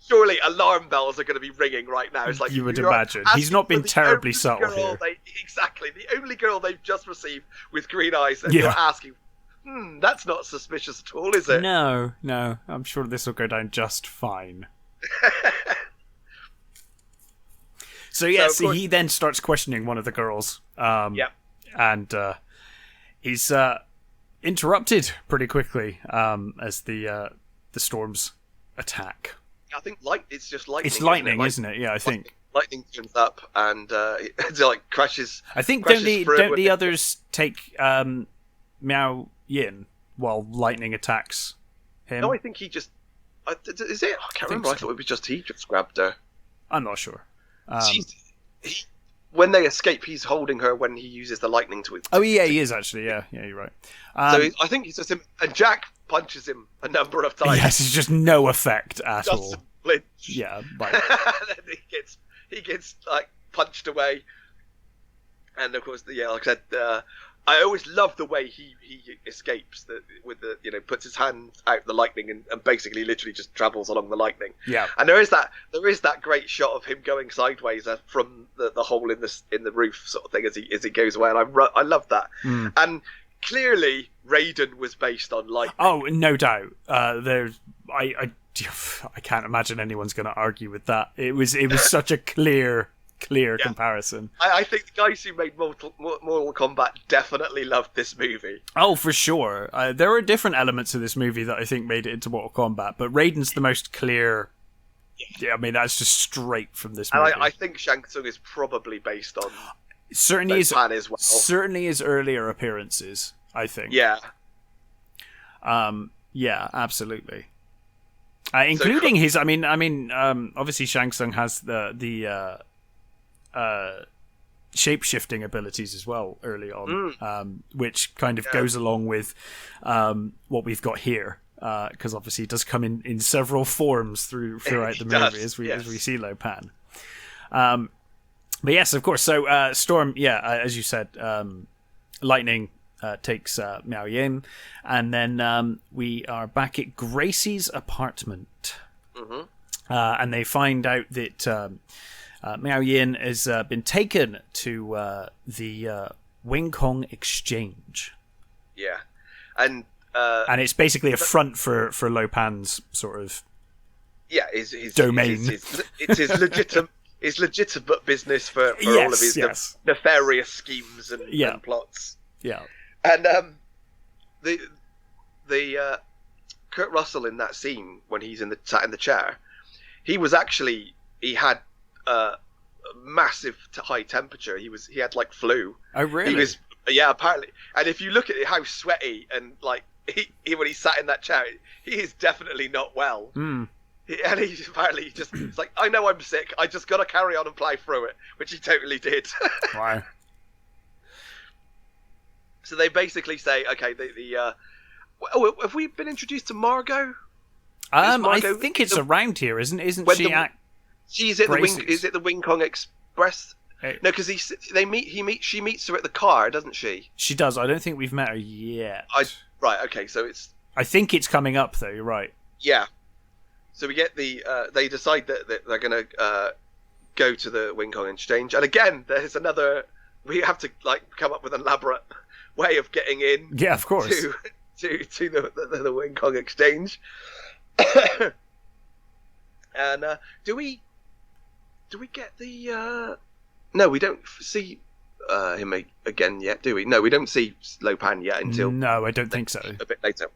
surely alarm bells are going to be ringing right now. It's like, you would imagine. He's not been terribly subtle here. Exactly, the only girl they've just received with green eyes, and you're asking, that's not suspicious at all, is it? No. I'm sure this will go down just fine. So he then starts questioning one of the girls. And he's interrupted pretty quickly as the storms attack. I think it's just lightning. It's lightning, isn't it? Yeah, I think. Lightning turns up and it like crashes. I think don't the others take Miao Yin while lightning attacks him? No, I think he just... is it? I can't remember. So. I thought it was just he just grabbed her. I'm not sure. When they escape, he's holding her when he uses the lightning to... he is actually. Yeah, you're right. So I think he's just him... And Jack punches him a number of times. Yes, it's just no effect at all. Flinch. Yeah, right. Then he gets like punched away. And of course, like I said... I always love the way he escapes with the puts his hand out the lightning and basically literally just travels along the lightning. Yeah. And there is that great shot of him going sideways from the hole in the roof sort of thing as he goes away, and I love that. And clearly Raiden was based on lightning. Oh, no doubt. I can't imagine anyone's going to argue with that. It was such a clear comparison. I think the guys who made Mortal Kombat definitely loved this movie. Oh, for sure. There are different elements of this movie that I think made it into Mortal Kombat, but Raiden's the most clear. Yeah, I mean that's just straight from this movie. And I think Shang Tsung is probably based on certainly his plan as well. Certainly his earlier appearances, I think. Yeah. Yeah, absolutely. including his. I mean, obviously Shang Tsung has the shape-shifting abilities as well early on, which kind of goes along with what we've got here, because obviously it does come in several forms throughout the movie as we see Lo Pan. But yes, of course. So Storm, as you said, Lightning takes Miao Yin, and then we are back at Gracie's apartment, and they find out that Miao Yin has been taken to the Wing Kong Exchange. Yeah, and it's basically a front for Lo Pan's sort of his domain. It's his legitimate. It's legitimate business for all of his nefarious schemes and plots. Yeah, and the Kurt Russell in that scene when he's sat in the chair, he had massive high temperature. He had like flu. Oh really? He was apparently. And if you look at how sweaty and like he when he sat in that chair, he is definitely not well. And he's it's like, I know I'm sick, I just got to carry on and plow through it, which he totally did. Wow. So they basically say, okay, have we been introduced to Margot? I think it's around here, isn't she? She's at the Wing. Is it the Wing Kong Express? No, because she meets her at the car, doesn't she? She does. I don't think we've met her yet. Right. Okay. So it's. I think it's coming up though. You're right. Yeah. So we get they decide that they're going to go to the Wing Kong Exchange, and again, there's another. We have to come up with an elaborate way of getting in. Yeah, of course. To the Wing Kong Exchange. And do we get the? No, we don't see him again yet, do we? No, we don't see Lo Pan yet until. No, I don't think so. A bit later.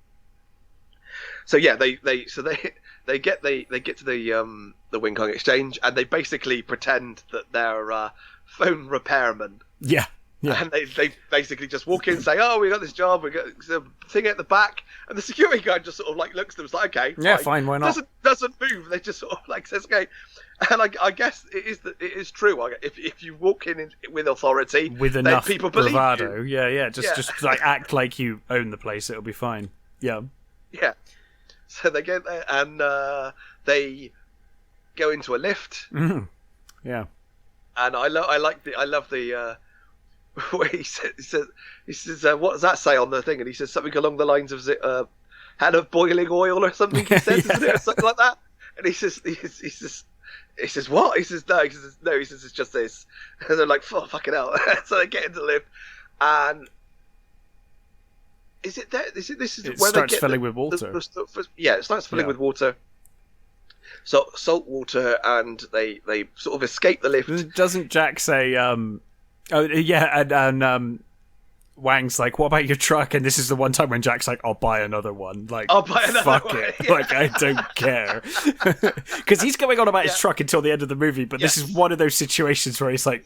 So yeah, they get to the Wing Kong Exchange, and they basically pretend that they're phone repairmen. Yeah. And they basically just walk in and say, "Oh, we got this job. We got the thing at the back," and the security guard just sort of looks at them, and is like, "Okay, fine, why not?" Doesn't move. They just sort of says, "Okay," and I guess it is true. If you walk in with authority, with enough people believe bravado, you. Just act like you own the place. It'll be fine. Yeah. Yeah. So they get there and they go into a lift. Mm-hmm. Yeah. And I love the where he says what does that say on the thing? And he says something along the lines of "hand of boiling oil" or something. He says, isn't it, or something like that? And he says what? He says no. He says it's just this. And they're like, "Oh, fucking hell!" So they get into the lift, and is it there? This is it where starts they get filling with water. It starts filling with water. So salt water, and they sort of escape the lift. Doesn't Jack say? Oh yeah, and Wang's like, "What about your truck?" And this is the one time when Jack's like, "I'll buy another one." Like, I'll buy another fuck one. it. Yeah. Like, I don't care. Because he's going on about his truck until the end of the movie, but this is one of those situations where he's like,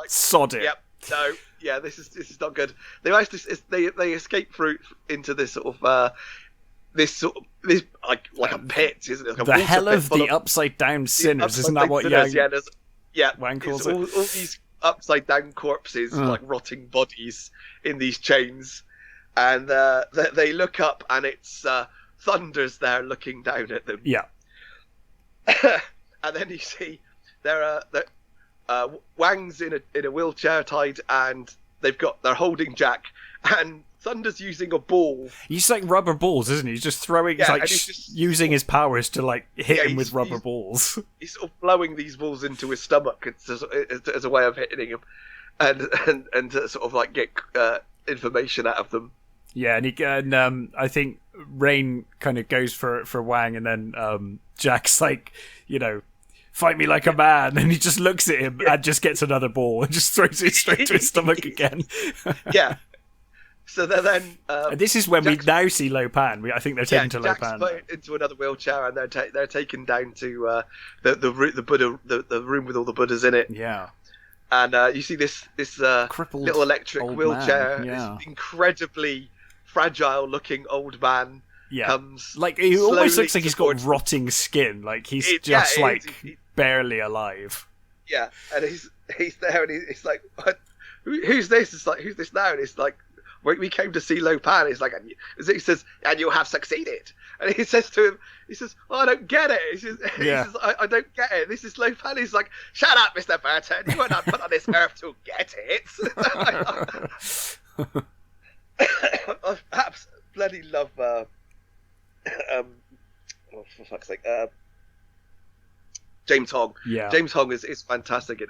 sod it. Yep. No. Yeah. This is not good. They managed to they escape through into this sort of this like a pit, isn't it? Like the hell of the upside down sinners, isn't that what Wang calls it? All these upside down corpses, like rotting bodies in these chains, and they look up, and it's Thunder's there looking down at them. Yeah. And then you see Wang's in a wheelchair tied, and they're holding Jack, and Thunder's using a ball. He's like rubber balls, isn't he? He's just throwing, using his powers to hit him with rubber balls. He's sort of blowing these balls into his stomach as a way of hitting him, and to sort of get information out of them. Yeah, and I think Rain kind of goes for Wang, and then Jack's like, fight me like a man, and he just looks at him and just gets another ball and just throws it straight to his stomach again. Yeah. So then this is when we now see Lo Pan. I think they're taken to Lo Pan. Jack's put into another wheelchair, and they're taken down to the Buddha, the room with all the Buddhas in it. Yeah. And you see this crippled little electric wheelchair, man. Yeah. this incredibly fragile-looking old man comes. Like he almost looks like he's got rotting skin. Like he's barely alive. Yeah, and he's there, and he's like, "Who's this?" It's like, "Who's this now?" And it's like, "We came to see Lo Pan." It's like, he says, "And you have succeeded." And he says to him, he says, "Oh, I don't get it." He says, I don't get it. This is Lo Pan. He's like, "Shut up, Mr. Burton. You were not put on this earth to get it." I absolutely bloody love. For fuck's sake, James Hong. Yeah, James Hong is fantastic in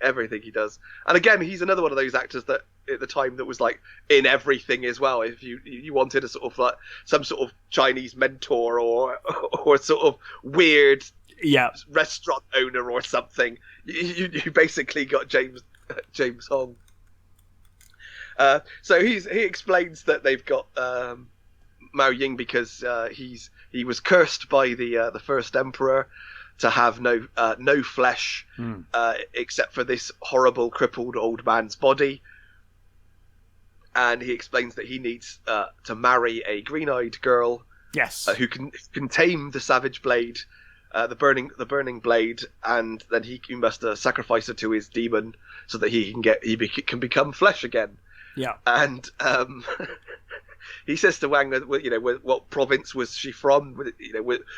everything he does. And again, he's another one of those actors that at the time that was like in everything as well. If you wanted a sort of like some sort of Chinese mentor or sort of weird restaurant owner or something, you basically got James Hong. So he explains that they've got Mao Ying because he was cursed by the first emperor to have no flesh except for this horrible crippled old man's body, and he explains that he needs to marry a green-eyed girl, who can tame the savage blade, the burning blade, and then he must sacrifice her to his demon so that he can become flesh again. Yeah, and he says to Wang that what province was she from?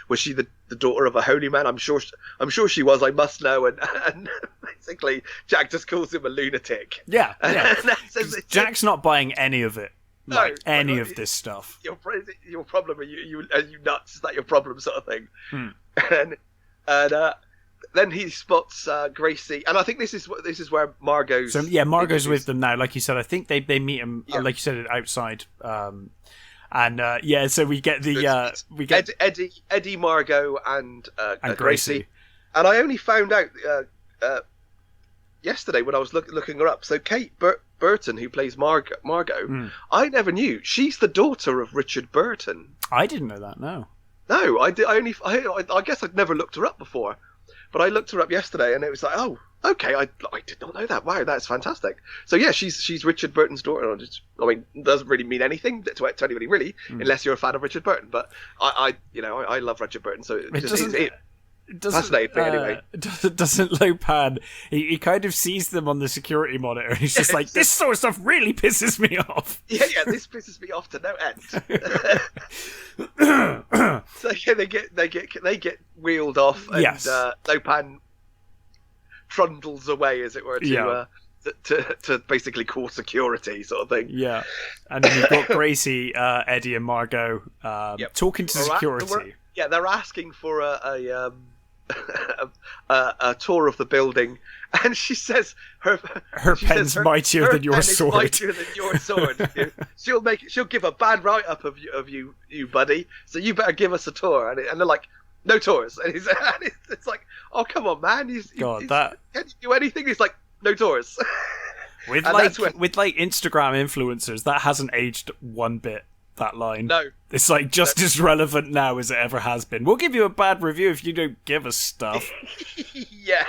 Was she the daughter of a holy man? I'm sure she was. I must know. And basically, Jack just calls him a lunatic. Yeah. Jack's not buying any of it. Any of this stuff. Your problem? Are you nuts? Is that your problem, sort of thing? And then he spots Gracie, and I think this is where Margot's. So Margot's with them now. Like you said, I think they meet him. Like you said, outside. So we get Eddie, Margot, and Gracie. And I only found out yesterday when I was looking her up. So Kate Burton, who plays Margot, I never knew she's the daughter of Richard Burton. I didn't know that. No, I guess I'd never looked her up before. But I looked her up yesterday, and it was like, oh, okay, I did not know that. Wow, that's fantastic. So yeah, she's Richard Burton's daughter. I mean, it doesn't really mean anything to anybody really, unless you're a fan of Richard Burton. But I love Richard Burton, so it fascinating thing anyway. Doesn't Lo Pan? He kind of sees them on the security monitor, and he's just like, this sort of stuff really pisses me off. Yeah, this pisses me off to no end. So yeah, they get wheeled off, and Lo Pan trundles away, as it were, to basically call security, sort of thing. Yeah, and then you've got Gracie, Eddie, and Margot talking to security. They're asking for a tour of the building, and she says her pen's mightier than your sword. Mightier than your sword. She'll give a bad write up of you, buddy. So you better give us a tour. And they're like, no tours. And it's like, oh come on, man. Can you do anything? He's like, no tours. With Instagram influencers, that hasn't aged one bit. That line. No. It's like just as relevant now as it ever has been. We'll give you a bad review if you don't give us stuff. Yeah.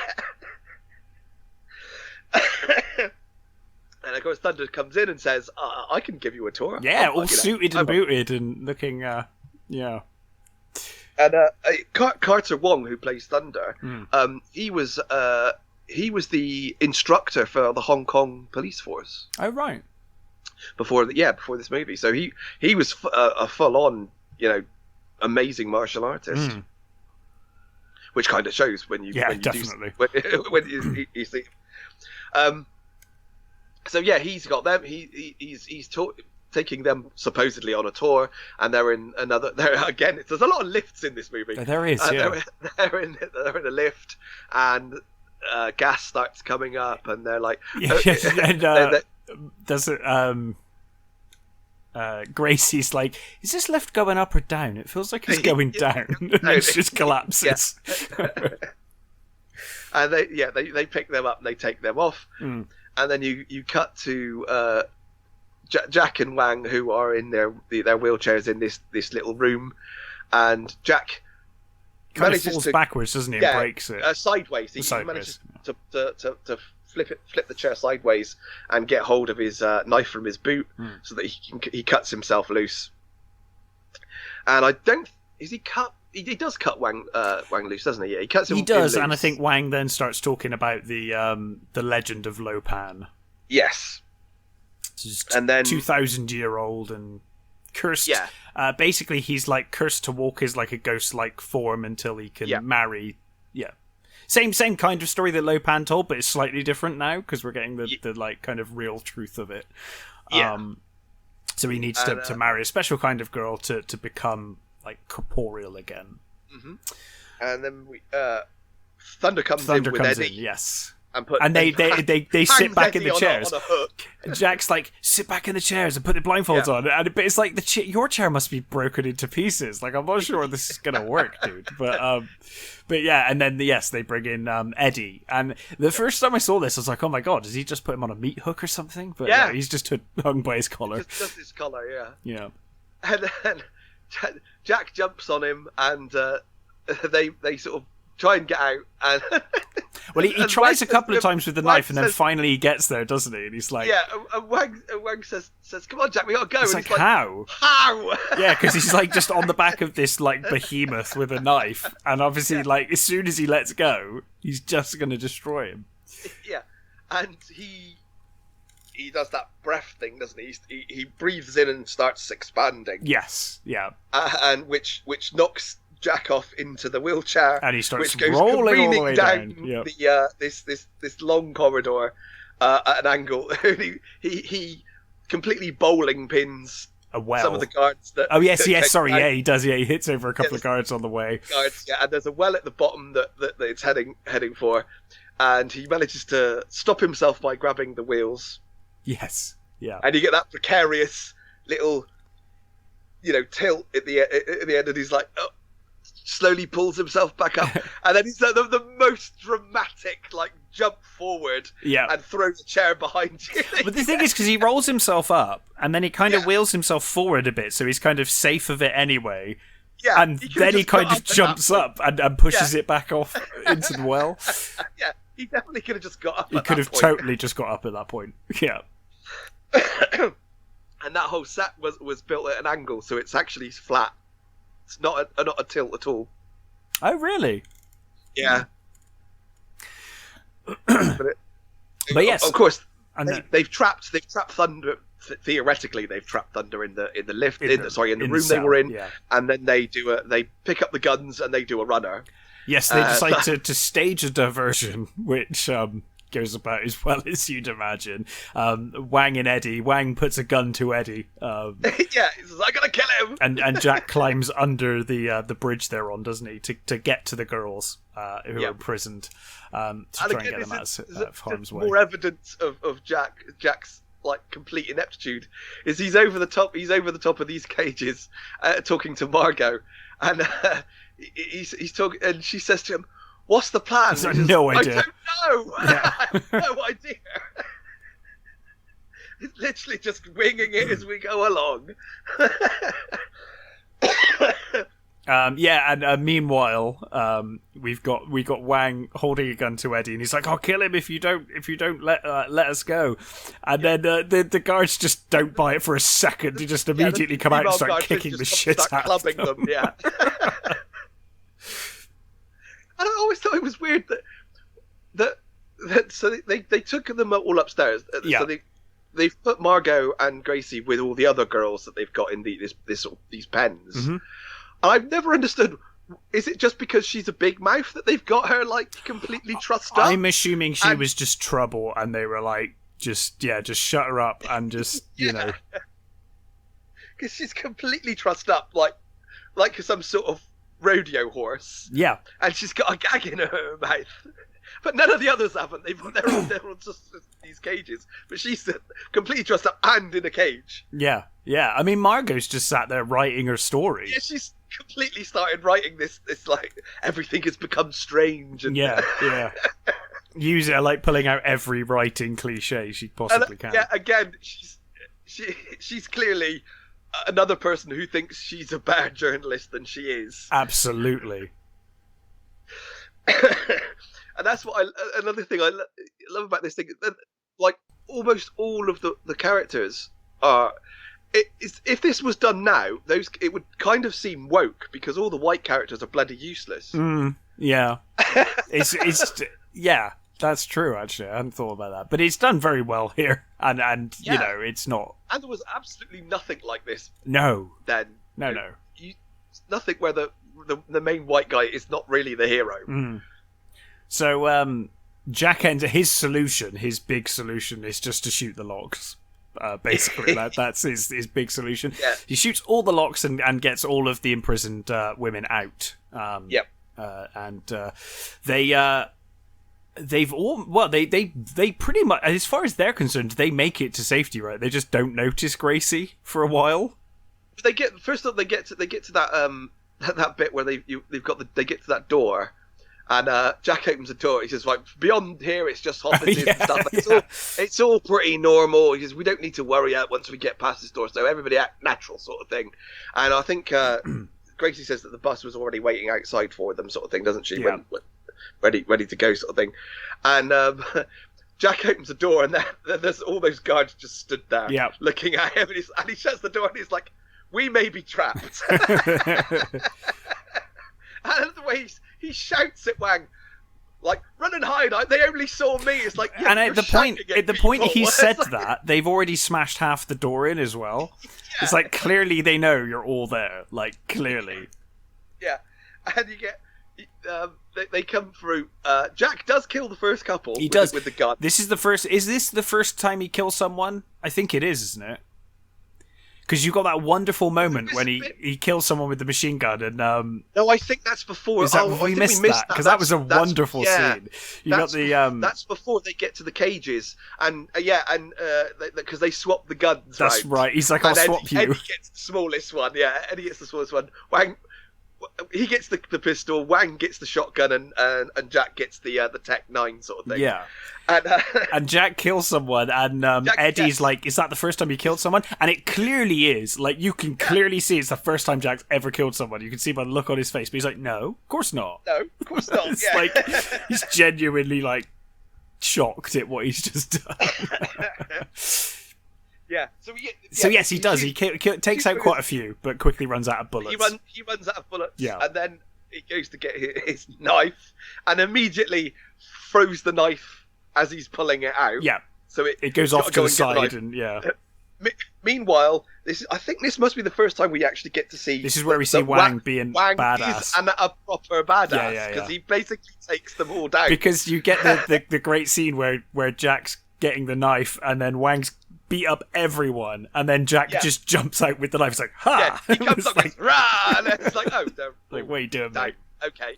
And of course Thunder comes in and says, I can give you a tour. Yeah, all suited and booted and looking, And Carter Wong, who plays Thunder, he was the instructor for the Hong Kong police force. Oh, right. Before this movie, so he was a full-on, amazing martial artist, which kind of shows when you definitely when you see. So yeah, he's got them. He's taking them supposedly on a tour, and they're in another. Again, there's a lot of lifts in this movie. There is. They're in a lift, and gas starts coming up, and they're like. Does it? Gracie's like, is this lift going up or down? It feels like it's going down, and it just collapses. Yeah. And they pick them up and they take them off, and then you cut to Jack and Wang, who are in their wheelchairs in this little room, and Jack kind of falls backwards, doesn't he? And breaks it sideways. He manages to flip the chair sideways and get hold of his knife from his boot, so that he cuts himself loose And I don't. Is he cut? He does cut Wang loose, doesn't he? Yeah, he cuts him. He does, loose. and I think Wang then starts talking about the legend of Lopan. Yes. And then 2,000-year-old and cursed. Yeah. Basically, he's like cursed to walk as like a ghost-like form until he can marry. Yeah. Same kind of story that Lopan told, but it's slightly different now because we're getting the like kind of real truth of it. Yeah. So he needs to marry a special kind of girl to become like corporeal again. Mm-hmm. And then Thunder comes in with Eddie. Yes. And they sit back in the chairs. On a hook. Jack's like, sit back in the chairs and put the blindfolds on. But it's like your chair must be broken into pieces. Like, I'm not sure this is gonna work, dude. But yeah, and then they bring in Eddie. And the first time I saw this, I was like, oh my god, does he just put him on a meat hook or something? But no, he's just hung by his collar. Just his collar, yeah. Yeah. And then Jack jumps on him, and they sort of try and get out. And well, he tries a couple of times with the knife, and then finally he gets there, doesn't he? And he's like, yeah. And Wang says, "Come on, Jack, we gotta go." It's and like, he's how? Yeah, because he's like just on the back of this like behemoth with a knife, and obviously, like as soon as he lets go, he's just gonna destroy him. Yeah, and he does that breath thing, doesn't he? He breathes in and starts expanding. Yes, yeah, and which knocks Jack off into the wheelchair, and he starts which goes rolling all the way down. This long corridor at an angle. he completely bowling pins some of the guards. He does. Yeah, he hits over a couple of guards on the way. And there's a well at the bottom that it's heading for, and he manages to stop himself by grabbing the wheels. Yes, yeah, and you get that precarious little, tilt at the end, and he's like, oh, slowly pulls himself back up, and then he's the most dramatic jump forward and throw the chair behind you. But the thing is, because he rolls himself up and then he kind of wheels himself forward a bit, so he's kind of safe of it anyway. Yeah, and then he kind of jumps up and pushes it back off into the well. Yeah, he definitely could have just got up. He could have totally just got up at that point. Yeah. And that whole set was built at an angle, so it's actually flat. It's not a tilt at all. Oh, really? Yeah. But yes, of course, they've trapped Thunder. Theoretically, they've trapped Thunder in the lift, in the room they were in, and then they pick up the guns and they do a runner. Yes, they decide to stage a diversion, which goes about as well as you'd imagine. Wang and Eddie. Wang puts a gun to Eddie. Yeah, he says, "I'm gonna kill him." And Jack climbs under the bridge they're on, doesn't he, to get to the girls who are imprisoned, to try and get them out of harm's way. More evidence of Jack's complete ineptitude is he's over the top of these cages, talking to Margot, and he's talking, and she says to him, "What's the plan?" He's like, no idea. I don't know. Yeah. I have no idea. It's literally just winging it as we go along. Meanwhile, we've got Wang holding a gun to Eddie, and he's like, "I'll kill him if you don't let us go." And then the guards just don't buy it for a second. They just immediately come out and start kicking the shit out of them. Yeah. And I always thought it was weird that so they took them all upstairs. Yeah. So they've put Margot and Gracie with all the other girls that they've got in these pens. Mm-hmm. And I've never understood. Is it just because she's a big mouth that they've got her completely trussed up? I'm assuming she was just trouble, and they were like, just shut her up and just because she's completely trussed up like some sort of rodeo horse. Yeah, and she's got a gag in her mouth. But none of the others haven't. They're all just these cages. But she's completely trussed up and in a cage. Yeah. I mean, Margot's just sat there writing her story. Yeah, she's completely started writing this everything has become strange. And yeah. Use it pulling out every writing cliche she possibly can. Yeah, again, she's clearly another person who thinks she's a better journalist than she is. Absolutely. And that's what another thing I love about this thing. Almost all of the characters are if this was done now, it would kind of seem woke because all the white characters are bloody useless. Yeah, it's yeah, that's true. Actually, I hadn't thought about that, but it's done very well here, and you know, it's not. And there was absolutely nothing like this. No. Then no. Nothing where the main white guy is not really the hero. So Jack ends his big solution is just to shoot the locks. Basically, that's his big solution. Yeah. He shoots all the locks and gets all of the imprisoned women out. They've all they pretty much, as far as they're concerned, they make it to safety, right? They just don't notice Gracie for a while. They get to that that bit where they get to that door, and Jack opens the door. He says, "Like beyond here, it's just hostages and stuff. It's all pretty normal." He says, "We don't need to worry out once we get past this door, so everybody act natural, sort of thing." And I think Gracie says that the bus was already waiting outside for them, sort of thing, doesn't she? Yeah. When ready to go, sort of thing. And Jack opens the door, and there's all those guards just stood there, looking at him, and he shuts the door, and he's like, "We may be trapped." And the way he shouts at Wang, like, "Run and hide! They only saw me." It's like, and at the point he said that, they've already smashed half the door in as well. Yeah. It's like clearly they know you're all there. Like clearly. Yeah, and you get they come through. Jack does kill the first couple. He does with the gun. This is the first. Is this the first time he kills someone? I think it is, isn't it? Because you got that wonderful moment when he kills someone with the machine gun, and no, I think that's before. We missed that because that was a wonderful scene. That's before they get to the cages, and because they swap the guns. That's right. He's like, "I'll swap you." Eddie gets the smallest one. Yeah, Eddie gets the smallest one. Wang, he gets the pistol. Wang gets the shotgun, and Jack gets the Tech 9 sort of thing. Yeah. And Jack kills someone, and Eddie's like, "Is that the first time you killed someone?" And it clearly is. Like, you can clearly see it's the first time Jack's ever killed someone. You can see by the look on his face. But he's like, "No, of course not. No, of course not." It's like he's genuinely like shocked at what he's just done. Yeah. So yes, he does. He takes out quite a few, but quickly runs out of bullets. He runs out of bullets. Yeah. And then he goes to get his knife, and immediately throws the knife as he's pulling it out. Yeah. So it goes off to the side, and Meanwhile, I think this must be the first time we actually get to see. This is where we see Wang being badass, and a proper badass, because he basically takes them all down. Because you get the great scene where Jack's getting the knife, and then Wang's beat up everyone, and then Jack just jumps out with the knife. It's like, ha! Yeah, he comes up like, rah! And it's like, oh, no. Like, what are you doing, mate? Okay.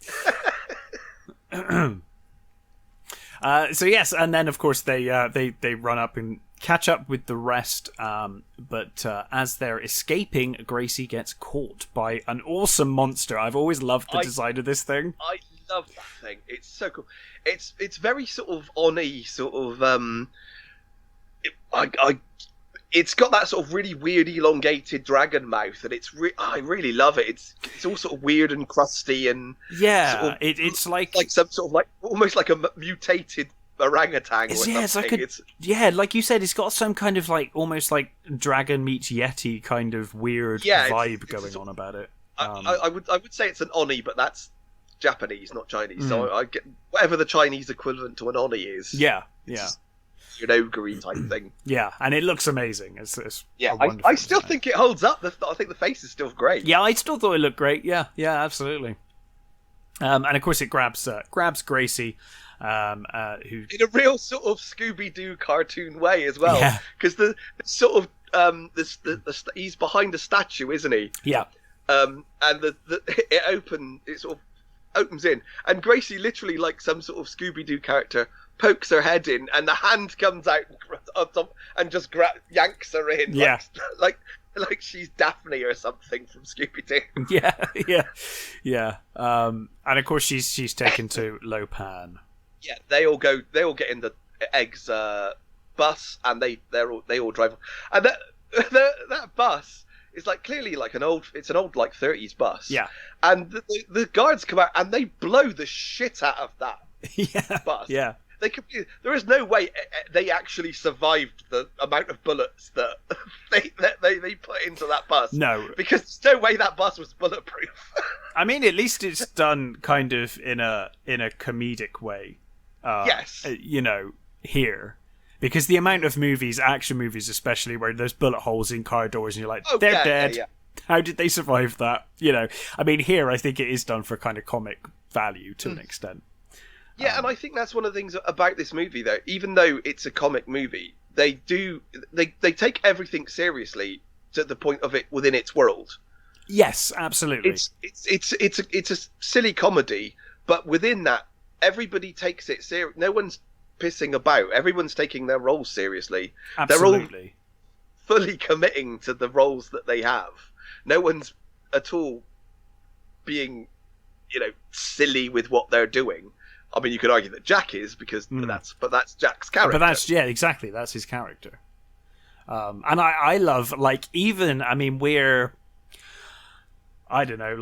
So yes, and then of course they run up and catch up with the rest, but as they're escaping, Gracie gets caught by an awesome monster. I've always loved the design of this thing. I love that thing. It's so cool. It's very sort of Oni, sort of it's got that sort of really weird elongated dragon mouth, and I really love it. It's all sort of weird and crusty, and yeah, sort of, it's like some sort of like almost like a mutated orangutan. Like you said, it's got some kind of like almost like dragon meets yeti kind of weird vibe going on about it. I would say it's an Oni, but that's Japanese, not Chinese. So I get whatever the Chinese equivalent to an Oni is. Yeah. An ogre type thing. Yeah, and it looks amazing. It's I still think it holds up. I think the face is still great. Yeah, I still thought it looked great. Yeah, absolutely. And of course, it grabs Gracie, who in a real sort of Scooby-Doo cartoon way as well. Because the sort of he's behind a statue, isn't he? Yeah. And it sort of opens in, and Gracie literally, like some sort of Scooby-Doo character, pokes her head in, and the hand comes out on top and just yanks her in. Yeah. Like she's Daphne or something from Scooby-Doo. Yeah. And of course she's taken to Lopan. Yeah, they all get in the Egg's bus, and they all drive. And that bus is like clearly like an old like 30s bus. Yeah. And the guards come out and they blow the shit out of that bus. Yeah. There is no way they actually survived the amount of bullets that they put into that bus. No, because there's no way that bus was bulletproof. I mean, at least it's done kind of in a comedic way. Yes, here. Because the amount of movies, action movies especially, where there's bullet holes in car doors and you're like, they're dead. Yeah. How did they survive that? I mean, here I think it is done for kind of comic value to an extent. Yeah, and I think that's one of the things about this movie, though. Even though it's a comic movie, they take everything seriously to the point of it within its world. Yes, absolutely. It's a silly comedy, but within that, everybody takes it serious. No one's pissing about. Everyone's taking their roles seriously. Absolutely. They're all fully committing to the roles that they have. No one's at all being, silly with what they're doing. I mean, you could argue that Jack is because that's Jack's character. But exactly. That's his character. And I love, even, I mean, we're, I don't know,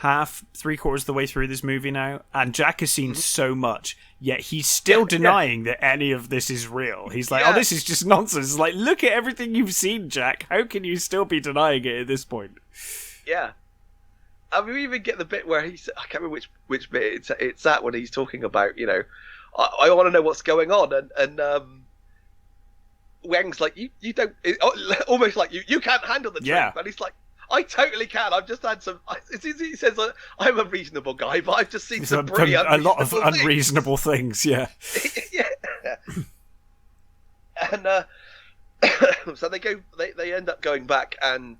half, 3/4 of the way through this movie now, and Jack has seen so much, yet he's still denying that any of this is real. He's like, oh, this is just nonsense. It's like, look at everything you've seen, Jack. How can you still be denying it at this point? Yeah. I mean, we even get the bit where I can't remember which bit it's at, when he's talking about, I want to know what's going on, and Wang's like, you don't, almost like you can't handle the truth, and he's like, I totally can. I've just had some. He says, "I'm a reasonable guy, but I've just seen some pretty a lot of unreasonable things." Yeah, yeah. And so they end up going back, and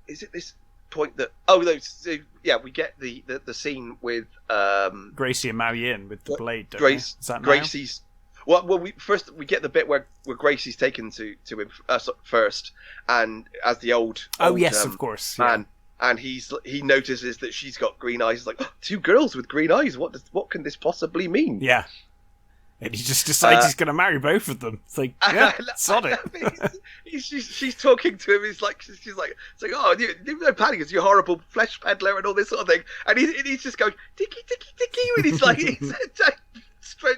is it this point that? Oh no, we get the scene with Gracie and Mao Yin with the blade. Is that Gracie's. Well, we get the bit where Gracie's taken to him first, and as the old yes, of course, man, and he notices that she's got green eyes. He's like, oh, 2 girls with green eyes. What can this possibly mean? Yeah, and he just decides he's going to marry both of them. It's like, yeah, sod it. She's talking to him. She's like, oh, you no panic, it's you horrible flesh peddler and all this sort of thing. And he's just going ticky ticky ticky, and he's like,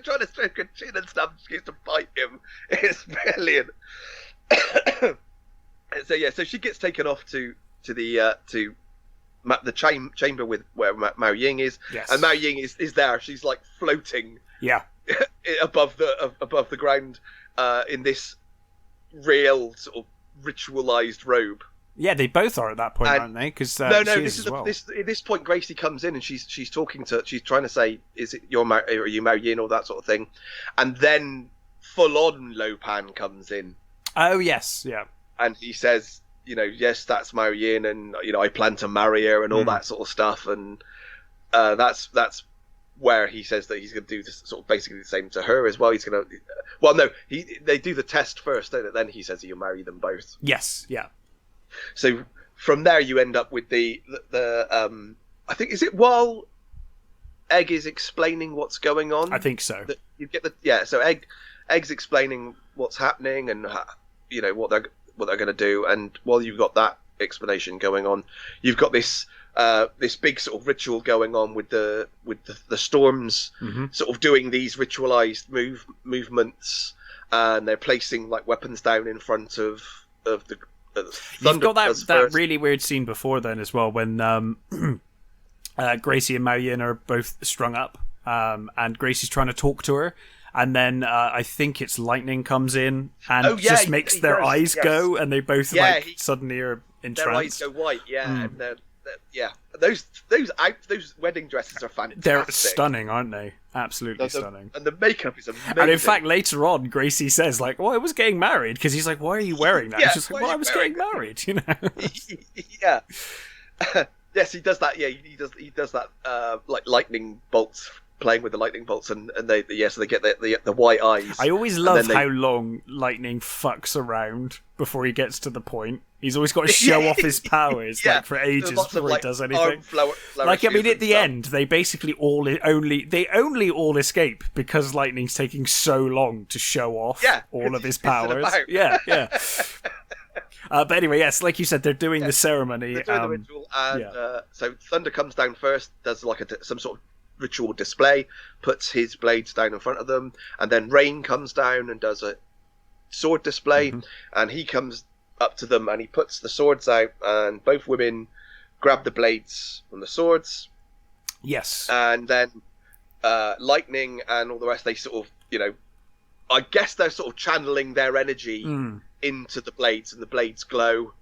trying to stroke her chin and stuff. She used to bite him. It's brilliant. So she gets taken off to the chamber with where Mao Ying is, and Mao Ying is there. She's like floating, above the ground, in this real sort of ritualized robe. Yeah, they both are at that point, aren't they? Because at this point, Gracie comes in and she's trying to say, "Is it are you Mao Yin?" or that sort of thing, and then full on Lo Pan comes in. Oh yes, yeah, and he says, yes, that's Mao Yin, and I plan to marry her and all that sort of stuff, and that's where he says that he's going to do this, sort of basically the same to her as well. He's going to, they do the test first, don't they? Then he says he'll marry them both. Yes, yeah. So from there, you end up with the I think, is it while Egg is explaining what's going on? I think so. You get so Egg's explaining what's happening and what they're going to do, and while you've got that explanation going on, you've got this big sort of ritual going on with the storms, sort of doing these ritualized movements, and they're placing like weapons down in front of the. You've got that really weird scene before then as well, when Gracie and Mao Yin are both strung up, and Gracie's trying to talk to her, and then I think it's lightning comes in and just makes their eyes go, and they both suddenly are entranced. Their eyes go white, and those wedding dresses are fantastic. They're stunning, aren't they? Absolutely stunning. And the makeup is amazing. And in fact, later on, Gracie says, like, "Well, I was getting married," because he's like, "Why are you wearing that?" She's like, "Well, I was getting married," Yeah. Yes, he does that. Yeah, he does that. Like lightning bolts, playing with the lightning bolts, and so they get the white eyes. I always love how long Lightning fucks around before he gets to the point. He's always got to show off his powers for ages before he does anything. At the end, they basically only all escape because Lightning's taking so long to show off all of his powers. Yeah. But anyway, yes, like you said, they're doing the ceremony. They're doing the ritual, and so Thunder comes down first, does like some sort of ritual display, puts his blades down in front of them, and then Rain comes down and does a sword display, and he comes up to them and he puts the swords out, and both women grab the blades from the swords. Yes. And then Lightning and all the rest, they sort of, I guess they're sort of channeling their energy into the blades, and the blades glow,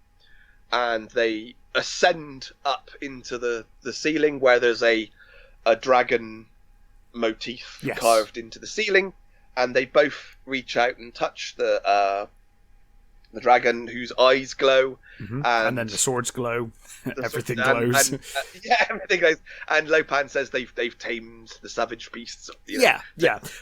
and they ascend up into the ceiling where there's a dragon motif carved into the ceiling, and they both reach out and touch the dragon, whose eyes glow, and then the swords glow. Everything glows. Everything glows. And Lopan says they've tamed the savage beasts. Yeah.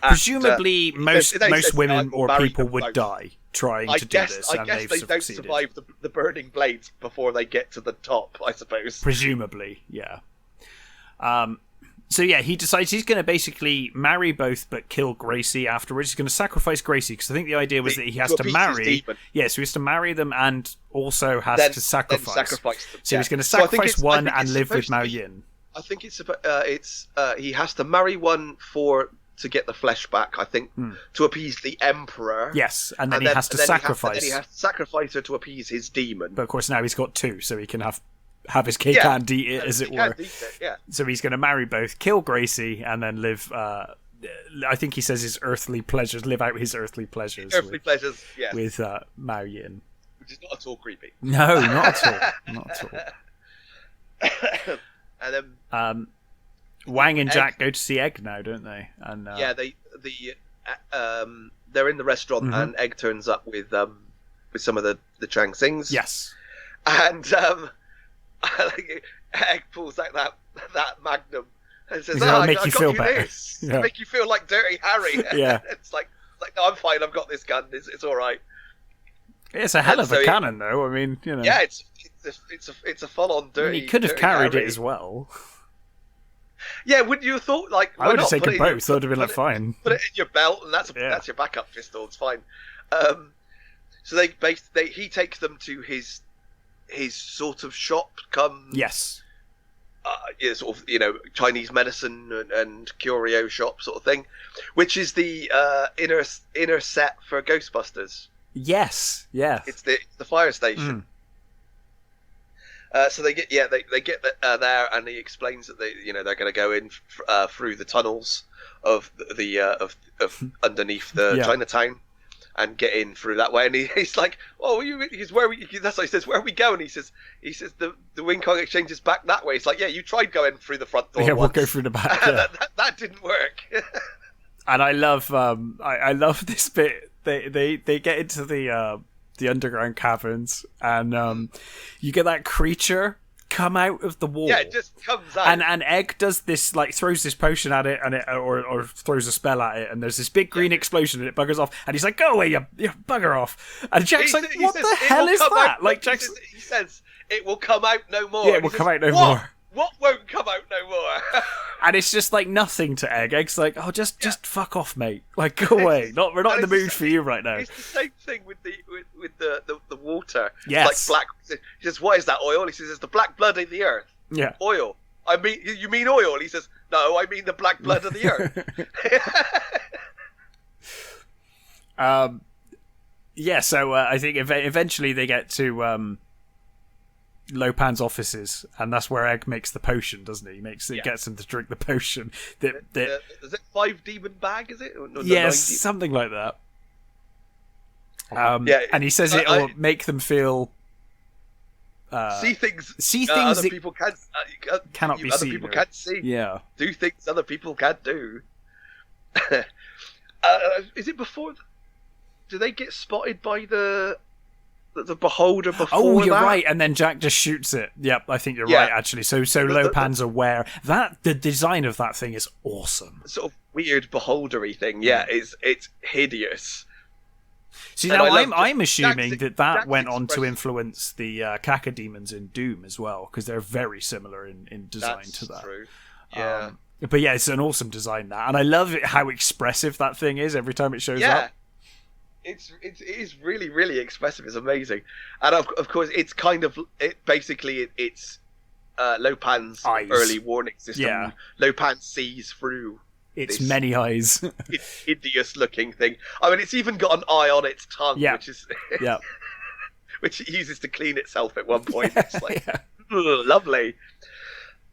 Presumably, most women or people would die trying to do this. I guess they don't survive the burning blades before they get to the top, I suppose. Presumably, yeah. So yeah, he decides he's going to basically marry both but kill Gracie afterwards. He's going to sacrifice Gracie, because I think the idea was that he has to marry. Yeah, so he has to marry them and also has to sacrifice. Them. So he's going to sacrifice one and live with Mao Yin. I think it's he has to marry one to get the flesh back, I think, to appease the Emperor. Yes, and then he has to sacrifice. He has to sacrifice her to appease his demon. But of course now he's got two, so he can have his cake and eat it, as it were. So he's going to marry both, kill Gracie, and then live. I think he says his earthly pleasures, live out his earthly pleasures. With Mao Yin, which is not at all creepy. No, not at all. Not at all. And then Wang and Jack go to see Egg now, don't they? And they're in the restaurant, and Egg turns up with some of the Chang Sings. Yes, and Egg pulls out that Magnum and says, I got you this. Yeah. Make you feel like Dirty Harry. Yeah. It's like, no, I'm fine. I've got this gun. It's all right. It's a hell of a cannon, though. I mean, Yeah, it's a full-on Dirty. He could have carried Harry. It as well. Yeah, wouldn't you have thought, like... I would have taken both. I would have been like, fine. Put it in your belt, and that's your backup pistol. It's fine. So he takes them to his sort of shop, yes, sort of Chinese medicine and curio shop sort of thing, which is the inner set for Ghostbusters. Yes, yeah, it's the fire station. So they get there, and he explains that they're going to go in through the tunnels of of underneath the Chinatown. And get in through that way, and he's like, "Oh, that's why he says, where are we going?" He says the Wing Kong exchange is back that way. It's like, yeah, you tried going through the front door. Yeah, we'll go through the back. Yeah. that didn't work. And I love I love this bit. They get into the underground caverns, and you get that creature come out of the wall. Yeah, it just comes out. And Egg does this, like, throws this potion at it, and or throws a spell at it, and there's this big green explosion, and it buggers off, and he's like, "Go away, you bugger off!" And Jack's like, "What the hell is that?" Like, he says, "It will come out no more." Yeah, it will come out no more. What won't come out no more? And it's just like nothing to Egg. Egg's like, "Oh, just fuck off, mate. Like, go away. We're not in the mood for you right now." It's the same thing with the water. Yes. Like black. He says, "What is that oil?" He says, "It's the black blood of the earth." Yeah. Oil. I mean, you mean oil? He says, "No, I mean the black blood of the earth." Yeah. So I think eventually they get to Lopan's offices, and that's where Egg makes the potion, doesn't he? Gets him to drink the potion. Is it 5 demon bag? Is it? Yes, something like that. And he says it'll make them feel see things other people cannot be seen. Other people can't see. Yeah. Do things other people can't do. Is it before? Do they get spotted by the beholder before? Oh, you're right. And then Jack just shoots it. Yep, I think you're right, actually. So Lopan's aware. The design of that thing is awesome. Sort of weird beholdery thing. Yeah, it's hideous. See, now I'm assuming that went on to influence the Cacodemons in Doom as well, because they're very similar in design to that. True. Yeah. But yeah, it's an awesome design, that. And I love how expressive that thing is every time it shows up. It is really, really expressive. It's amazing. And of course, it's kind of... It's Lopan's eyes. Early warning system. Yeah. Lopan sees through its this many eyes. hideous-looking thing. I mean, it's even got an eye on its tongue, Yeah. which is Yeah. which it uses to clean itself at one point. It's like lovely.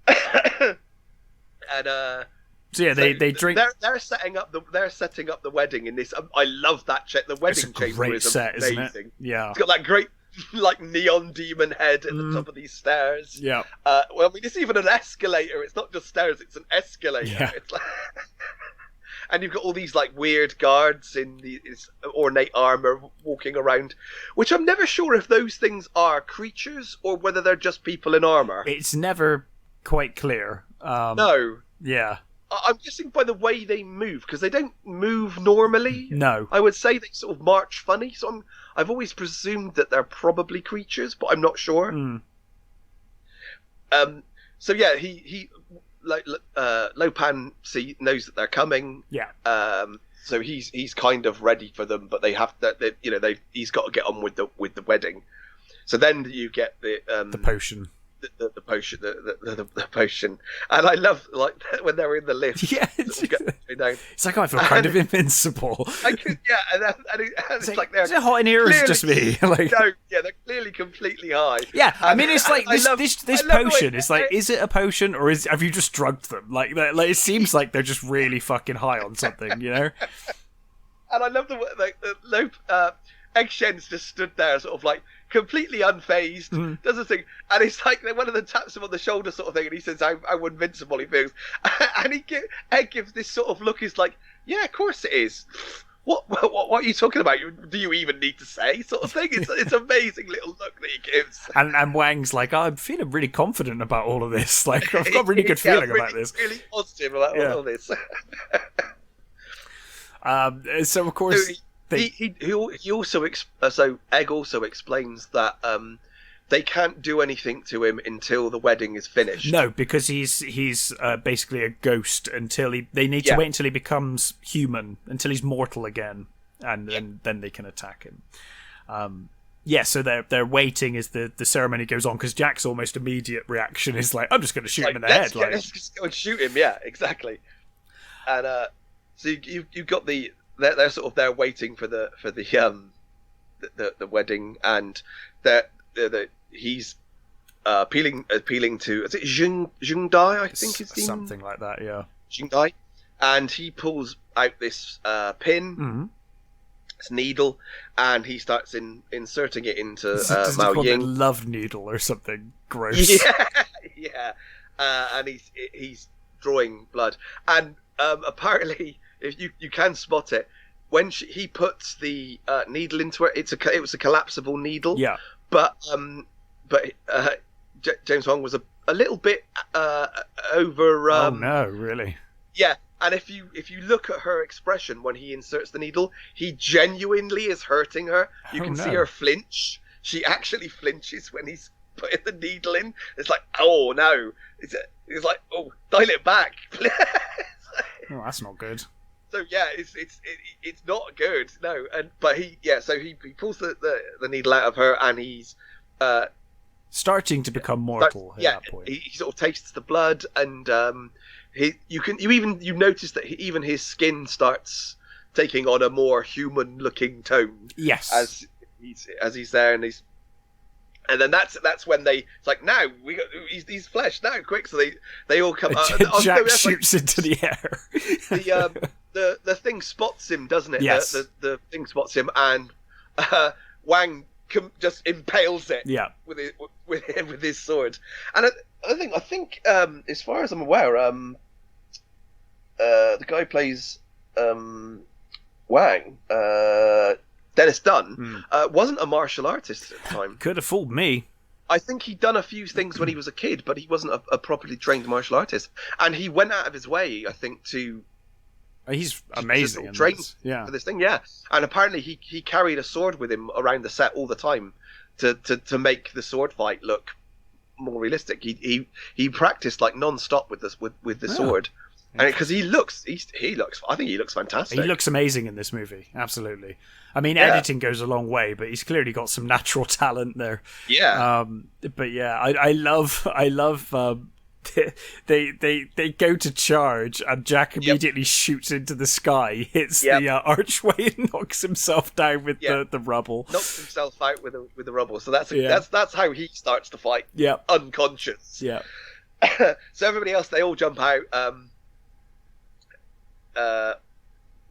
And so yeah, they drink. They're setting up the wedding in this. I love that. The wedding chamber great is set, amazing. isn't it? Yeah. It's got that great like neon demon head at the top of these stairs. Yeah. Well, I mean, it's even an escalator. It's not just stairs; it's an escalator. Yeah. It's like... And you've got all these like weird guards in this ornate armor walking around, which I'm never sure if those things are creatures or whether they're just people in armor. It's never quite clear. No. Yeah. I'm guessing by the way they move, because they don't move normally. No. I would say they sort of march funny, so I've always presumed that they're probably creatures, but I'm not sure. Mm. So yeah, he like Lopan knows that they're coming. Yeah. So he's kind of ready for them, but they have that. He's got to get on with the wedding. So then you get the potion. The potion, the potion, and I love like when they're in the lift. Yeah, it's like I feel kind of invincible. And it's like they're is it hot in here, or is it just me? Like, no, yeah, they're clearly completely high. Yeah, I mean, it's like this potion. It's like, way, is it a potion, or have you just drugged them? Like it seems like they're just really fucking high on something, you know. And I love Egg Shen's just stood there, sort of like completely unfazed, does a thing, and it's like one of them taps him on the shoulder, sort of thing, and he says, "I'm invincible." He feels, and Egg gives this sort of look. He's like, "Yeah, of course it is. What are you talking about? Do you even need to say?" Sort of thing. It's an amazing little look that he gives. And Wang's like, I'm feeling really confident about all of this. Like, I've got a really good feeling about this. Really positive about all of this. So of course. He also so Egg also explains that they can't do anything to him until the wedding is finished. No, because he's basically a ghost until they need to wait until he becomes human, until he's mortal again, and then they can attack him. So they're waiting as the ceremony goes on, because Jack's almost immediate reaction is like, I'm just going to shoot him in the head. Let's just go and shoot him. Yeah, exactly. And so you've got they're sort of there waiting for the wedding, and he's appealing to, is it Jung Dai, I think his name? Something like that, yeah. Jung Dai, and he pulls out this pin, this needle, and he starts inserting it into Mao Ying. A love needle or something gross. Yeah. And he's drawing blood, and apparently, if you can spot it, when he puts the needle into it, it was a collapsible needle. Yeah. But James Hong was a little bit over. Oh no, really? Yeah, and if you look at her expression when he inserts the needle, he genuinely is hurting her. You can see her flinch. She actually flinches when he's putting the needle in. It's like, oh no! It's like, oh, dial it back. Oh, that's not good. So yeah, it's not good. No, but he pulls the needle out of her, and he's starting to become mortal at that point. He sort of tastes the blood, and you notice that even his skin starts taking on a more human looking tone. Yes, as he's there, and then that's when it's like, now he's flesh now, quick. So they all come. Jack shoots into the air. The thing spots him, doesn't it? Yes. The thing spots him, and Wang just impales it. Yeah. With his sword. And I think as far as I'm aware, the guy who plays Wang, Dennis Dunn, wasn't a martial artist at the time. Could have fooled me. I think he'd done a few things when he was a kid, but he wasn't a properly trained martial artist. And he went out of his way, I think, to... He's amazing. For this thing, yeah. And apparently he carried a sword with him around the set all the time to make the sword fight look more realistic. He practiced like non-stop with the sword. because he looks I think he looks fantastic. He looks amazing in this movie, absolutely. I mean, editing goes a long way, but he's clearly got some natural talent there. Yeah. But yeah, I love they go to charge and Jack immediately shoots into the sky, hits the archway and knocks himself down with the rubble. Knocks himself out with the rubble. So that's how he starts the fight. Yeah. Unconscious. Yeah. So everybody else, they all jump out.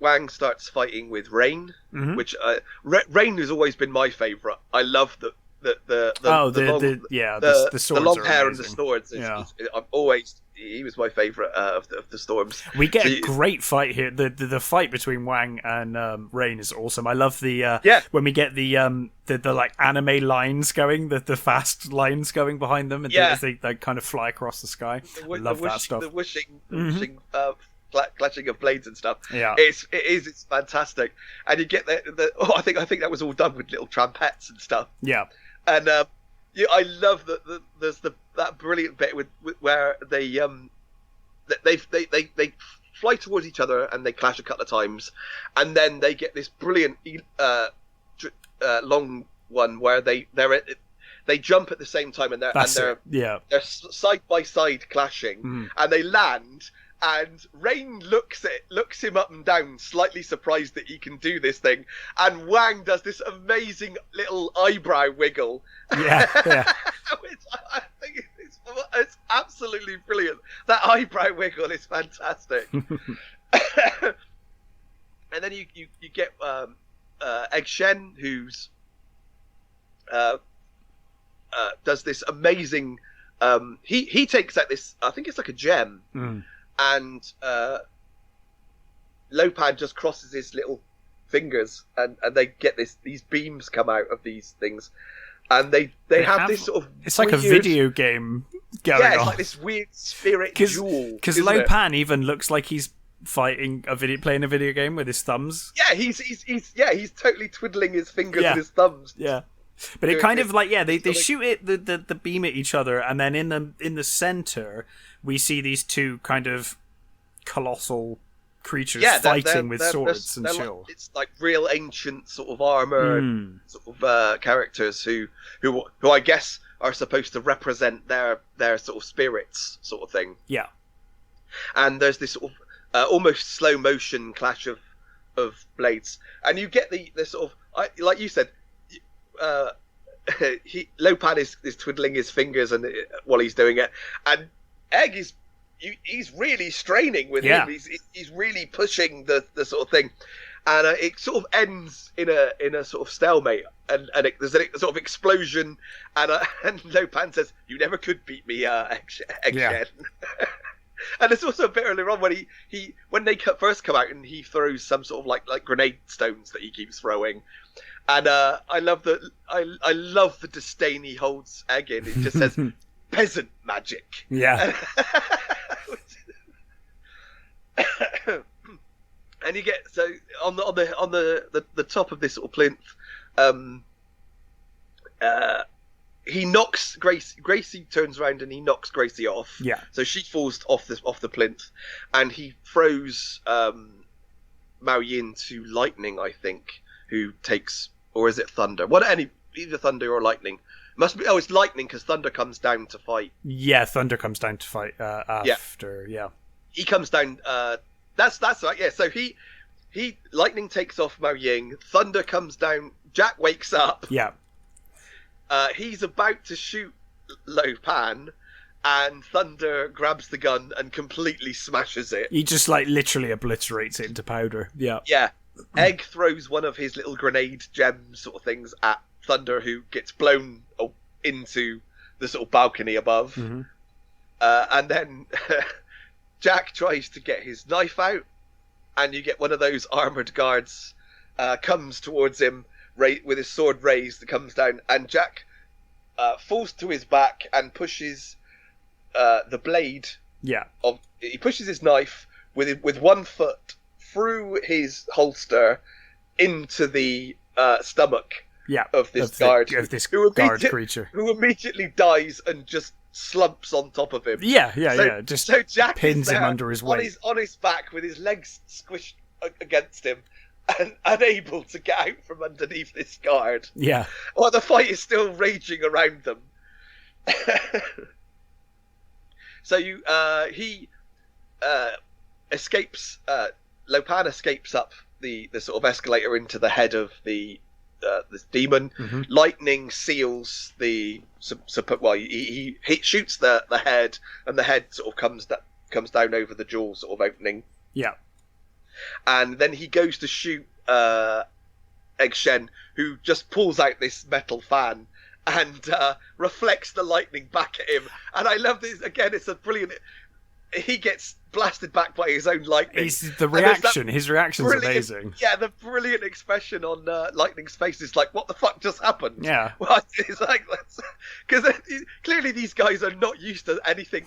Wang starts fighting with Rain, which Rain has always been my favourite. I love the long hair and the swords. He was my favourite of the storms. We get a great fight here. The fight between Wang and Rain is awesome. I love when we get the like anime lines going, the fast lines going behind them, and as they kind of fly across the sky. I love that stuff. The whooshing clashing of blades and stuff. Yeah, it's fantastic. And you get I think that was all done with little trumpettes and stuff. Yeah. And I love that. There's that brilliant bit with where they fly towards each other and they clash a couple of times, and then they get this brilliant long one where they jump at the same time and they're side by side clashing, and they land. And Rain looks him up and down, slightly surprised that he can do this thing. And Wang does this amazing little eyebrow wiggle. Yeah. Which I think it's absolutely brilliant. That eyebrow wiggle is fantastic. And then you get Egg Shen, who's does this amazing. He takes out this. I think it's like a gem. And Lopan just crosses his little fingers, and they get these beams come out of these things, and they have this sort of it's like a video game going on. It's like this weird spirit jewel. Because Lopan even looks like he's playing a video game with his thumbs. Yeah, he's totally twiddling his fingers with his thumbs. Yeah. But it kind of like they shoot it the beam at each other, and then in the center we see these two kind of colossal creatures fighting with swords and shield. It's like real ancient sort of armor sort of characters who I guess are supposed to represent their sort of spirits sort of thing. Yeah. And there's this sort of almost slow motion clash of blades, and you get the sort of like you said. Lopan is twiddling his fingers while he's doing it, and Egg he's really straining with him. He's really pushing the sort of thing, and it sort of ends in a sort of stalemate, and there's a sort of explosion, and Lopan says, "You never could beat me, Egg Shen." And there's also a bit earlier on when when they first come out and he throws some sort of like grenade stones that he keeps throwing. And I love the disdain he holds Egg in. It just says peasant magic. Yeah. And you get on the top of this sort of plinth, he knocks Gracie turns around and he knocks Gracie off. Yeah. So she falls off the plinth, and he throws Mao Yin to lightning, I think, who takes. Or is it thunder? Either thunder or lightning. Must be. Oh, it's lightning because thunder comes down to fight. Yeah, thunder comes down to fight after. Yeah. He comes down. That's right. Yeah. So lightning takes off Mao Ying. Thunder comes down. Jack wakes up. Yeah. He's about to shoot Lo Pan, and Thunder grabs the gun and completely smashes it. He just literally obliterates it into powder. Yeah. Yeah. Egg throws one of his little grenade gem sort of things at Thunder, who gets blown into the sort of balcony above. Mm-hmm. And then Jack tries to get his knife out, and you get one of those armoured guards comes towards him with his sword raised, comes down, and Jack falls to his back and pushes the blade. Yeah. He pushes his knife with one foot through his holster into the stomach of this guard creature who immediately dies and just slumps on top of him. So Jack pins him under his weight on his back with his legs squished against him and unable to get out from underneath this guard. While the fight is still raging around them. So he escapes. Lopan escapes up the sort of escalator into the head of this demon. Lightning seals he shoots the head, and the head sort of comes down over the jaw sort of opening. And then he goes to shoot Egg Shen, who just pulls out this metal fan and reflects the lightning back at him. And I love this again. It's a brilliant. He gets blasted back by his own lightning. His reaction's amazing. Yeah, the brilliant expression on Lightning's face is like, what the fuck just happened? Yeah. Well, it's like, because clearly these guys are not used to anything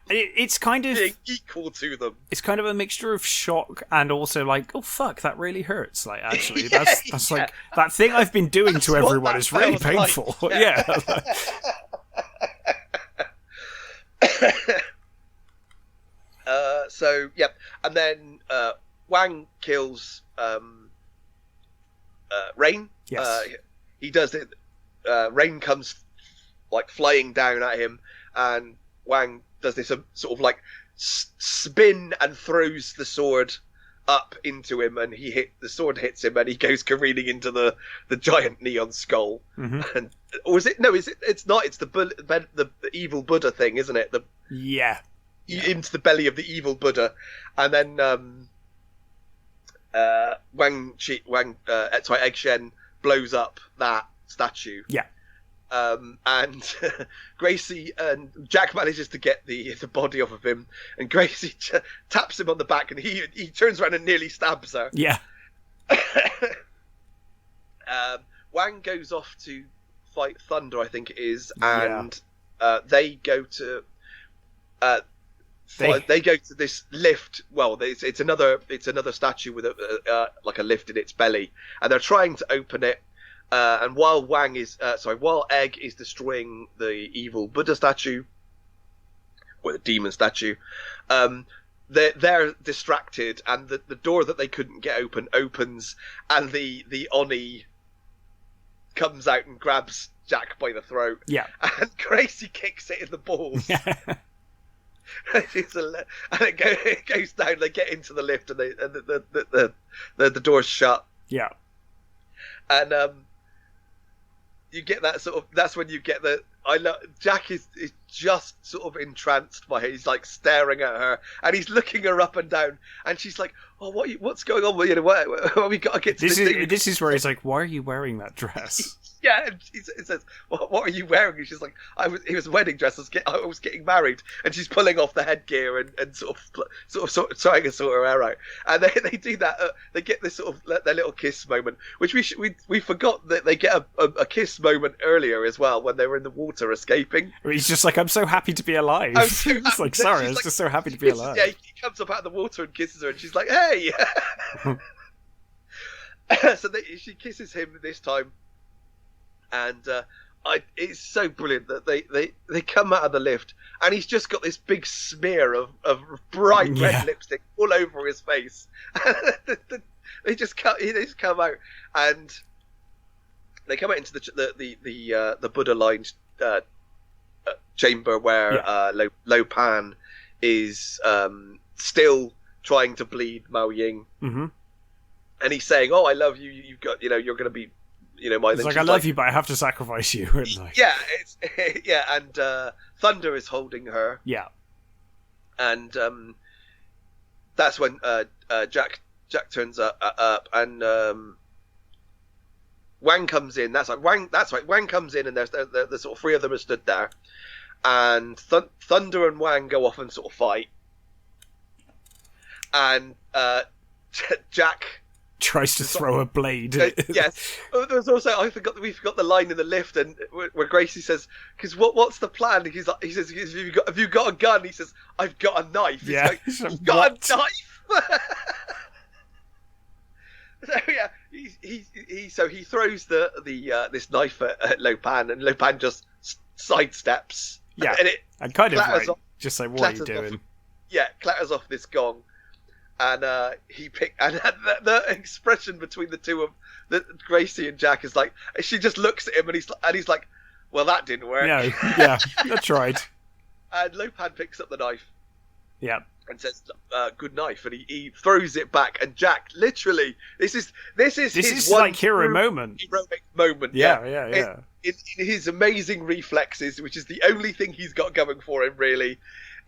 it's kind of being equal to them. It's kind of a mixture of shock and also like, oh fuck, that really hurts. Like, actually, that's like, that thing I've been doing to everyone is really painful. Like. So, yep. And then Wang kills Rain. Yes. He does it. Rain comes like flying down at him, and Wang does this sort of like spin and throws the sword up into him, and the sword hits him, and he goes careening into the giant neon skull. And or is it? No, it's not. It's the evil Buddha thing, isn't it? Into the belly of the evil Buddha, and then Egg Shen blows up that statue. And Gracie and Jack manages to get the body off of him, and Gracie taps him on the back, and he turns around and nearly stabs her. Wang goes off to fight Thunder, I think it is, and they go to. They go to this lift. Well, it's another statue with like a lift in its belly, and they're trying to open it. And while Egg is destroying the evil Buddha statue, or the demon statue, they're distracted, and the door that they couldn't get open opens, and the Oni comes out and grabs Jack by the throat. And Gracie kicks it in the balls. And it goes down. They get into the lift, and the door's shut. And you get that sort of. That's when you get the. Jack is just sort of entranced by her. He's like staring at her, and he's looking her up and down, and she's like, "Oh, what's going on? What we got to get to this is where he's like, "Why are you wearing that dress?" And he says, "What are you wearing?" And she's like, "It was a wedding dress. I was getting married." And she's pulling off the headgear and sort of trying to sort her hair out. And they do that. They get this sort of their little kiss moment, which we forgot that they get a kiss moment earlier as well when they were in the water escaping. He's just like, "I'm so happy to be alive." It's like, sorry, I was just so happy to be alive. Yeah, he comes up out of the water and kisses her, and she's like, "Hey!" So she kisses him this time. And it's so brilliant that they come out of the lift, and he's just got this big smear of bright red lipstick all over his face. They just come out, and they come out into the Buddha lined chamber where Lo Pan is still trying to bleed Mao Ying, and he's saying, "Oh, I love you. You've got you're going to be." My it's like, I love you, but I have to sacrifice you. And Thunder is holding her. And that's when Jack turns up, and Wang comes in. That's right. Wang comes in, and there's the sort of three of them are stood there, and Thunder and Wang go off and sort of fight, and Jack tries to throw a blade. Yes. There's also we forgot the line in the lift, and where Gracie says, "Because what's the plan?" He says, "Have you got a gun?" He says, "I've got a knife." He's like, "You've got a knife?" So so he throws the this knife at Lopan, and Lopan just sidesteps. Yeah, and kind of like just like, what are you doing? Clatters off this gong, and the expression between the two of Gracie and Jack is like, she just looks at him and he's like, well, that didn't work. No, yeah, I tried. And Lopan picks up the knife. Yeah. And says, "Good knife," and he throws it back. And Jack, literally, this is his one like heroic moment. Yeah. In his amazing reflexes, which is the only thing he's got going for him, really,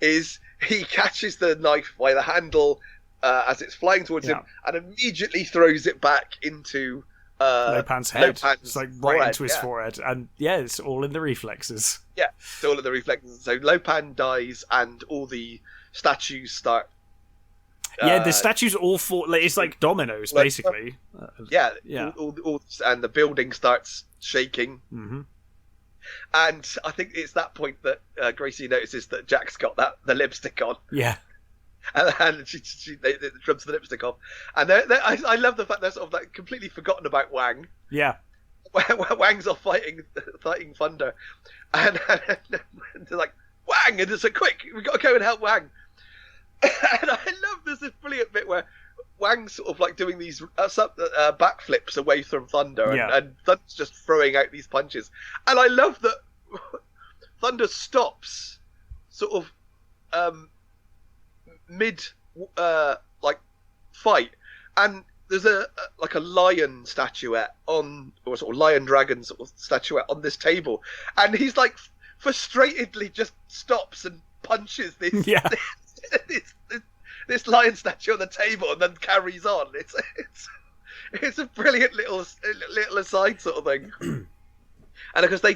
is he catches the knife by the handle as it's flying towards him, and immediately throws it back into Lopan's head. It's like right into his forehead, and it's all in the reflexes. Yeah, it's all in the reflexes. So Lopan dies, and all the statues start. The statues all fall. Like, it's like dominoes, basically. All, and the building starts shaking. Mm-hmm. And I think it's that point that Gracie notices that Jack's got the lipstick on. Yeah. And they rubs the lipstick off. And I love the fact they're sort of like completely forgotten about Wang. Yeah. Wang's off fighting Thunder. And they're like, Wang! And it's like, quick, we've got to go and help Wang. And I love there's this brilliant bit where Wang's sort of like doing these backflips away from Thunder, and Thunder's just throwing out these punches. And I love that Thunder stops sort of mid fight, and there's a lion statuette or sort of lion dragon sort of statuette on this table, and he's like frustratedly just stops and punches this this lion statue on the table and then carries on. It's a brilliant little aside sort of thing. And of course they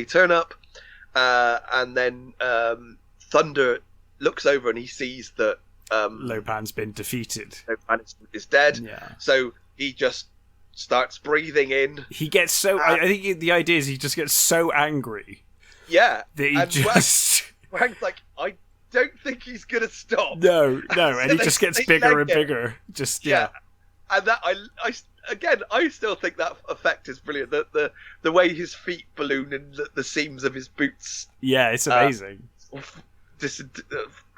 turn up, and then Thunder looks over and he sees that Lopan's been defeated. Lopan is dead. Yeah. So he just starts breathing in. He gets so. I think the idea is he just gets so angry. Yeah. That he just. Wang's like, I don't think he's gonna stop. No, and he just gets bigger and bigger. Just And that I still think that effect is brilliant. The way his feet balloon and the seams of his boots. Yeah, it's amazing. Just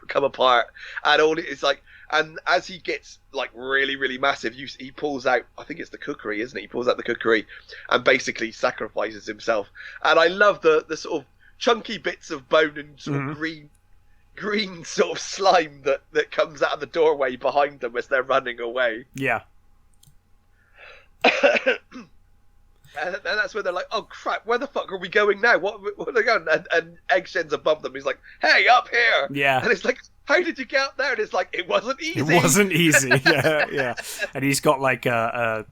come apart, and all it's like. And as he gets like really, really massive, he pulls out. I think it's the kukri, isn't it? He pulls out the kukri and basically sacrifices himself. And I love the sort of chunky bits of bone and sort of green sort of slime that comes out of the doorway behind them as they're running away. Yeah. And that's where they're like, oh crap, where the fuck are we going now? What are they going? And Eggshen's above them. He's like, hey, up here. Yeah. And it's like, how did you get up there? And it's like, it wasn't easy. It wasn't easy. Yeah. And he's got like a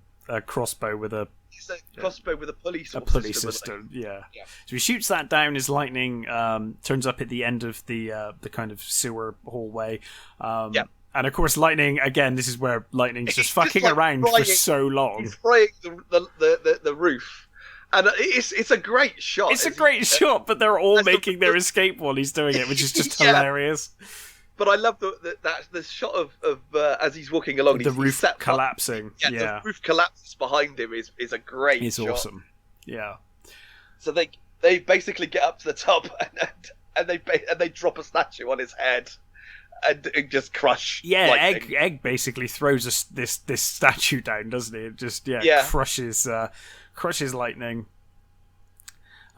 crossbow with a. It's a crossbow with a pulley system. Yeah. So he shoots that down as lightning turns up at the end of the kind of sewer hallway. And of course, lightning again. This is where lightning's just fucking around for so long. He's spraying the roof, and it's a great shot. It's a great shot, but they're all making their escape while he's doing it, which is just hilarious. But I love the shot of as he's walking along, the roof collapsing. The roof collapses behind him is a great. It's shot. Awesome. Yeah. So they basically get up to the top and they drop a statue on his head. And just crush. Yeah, lightning. Egg basically throws this statue down, doesn't he? It just crushes lightning.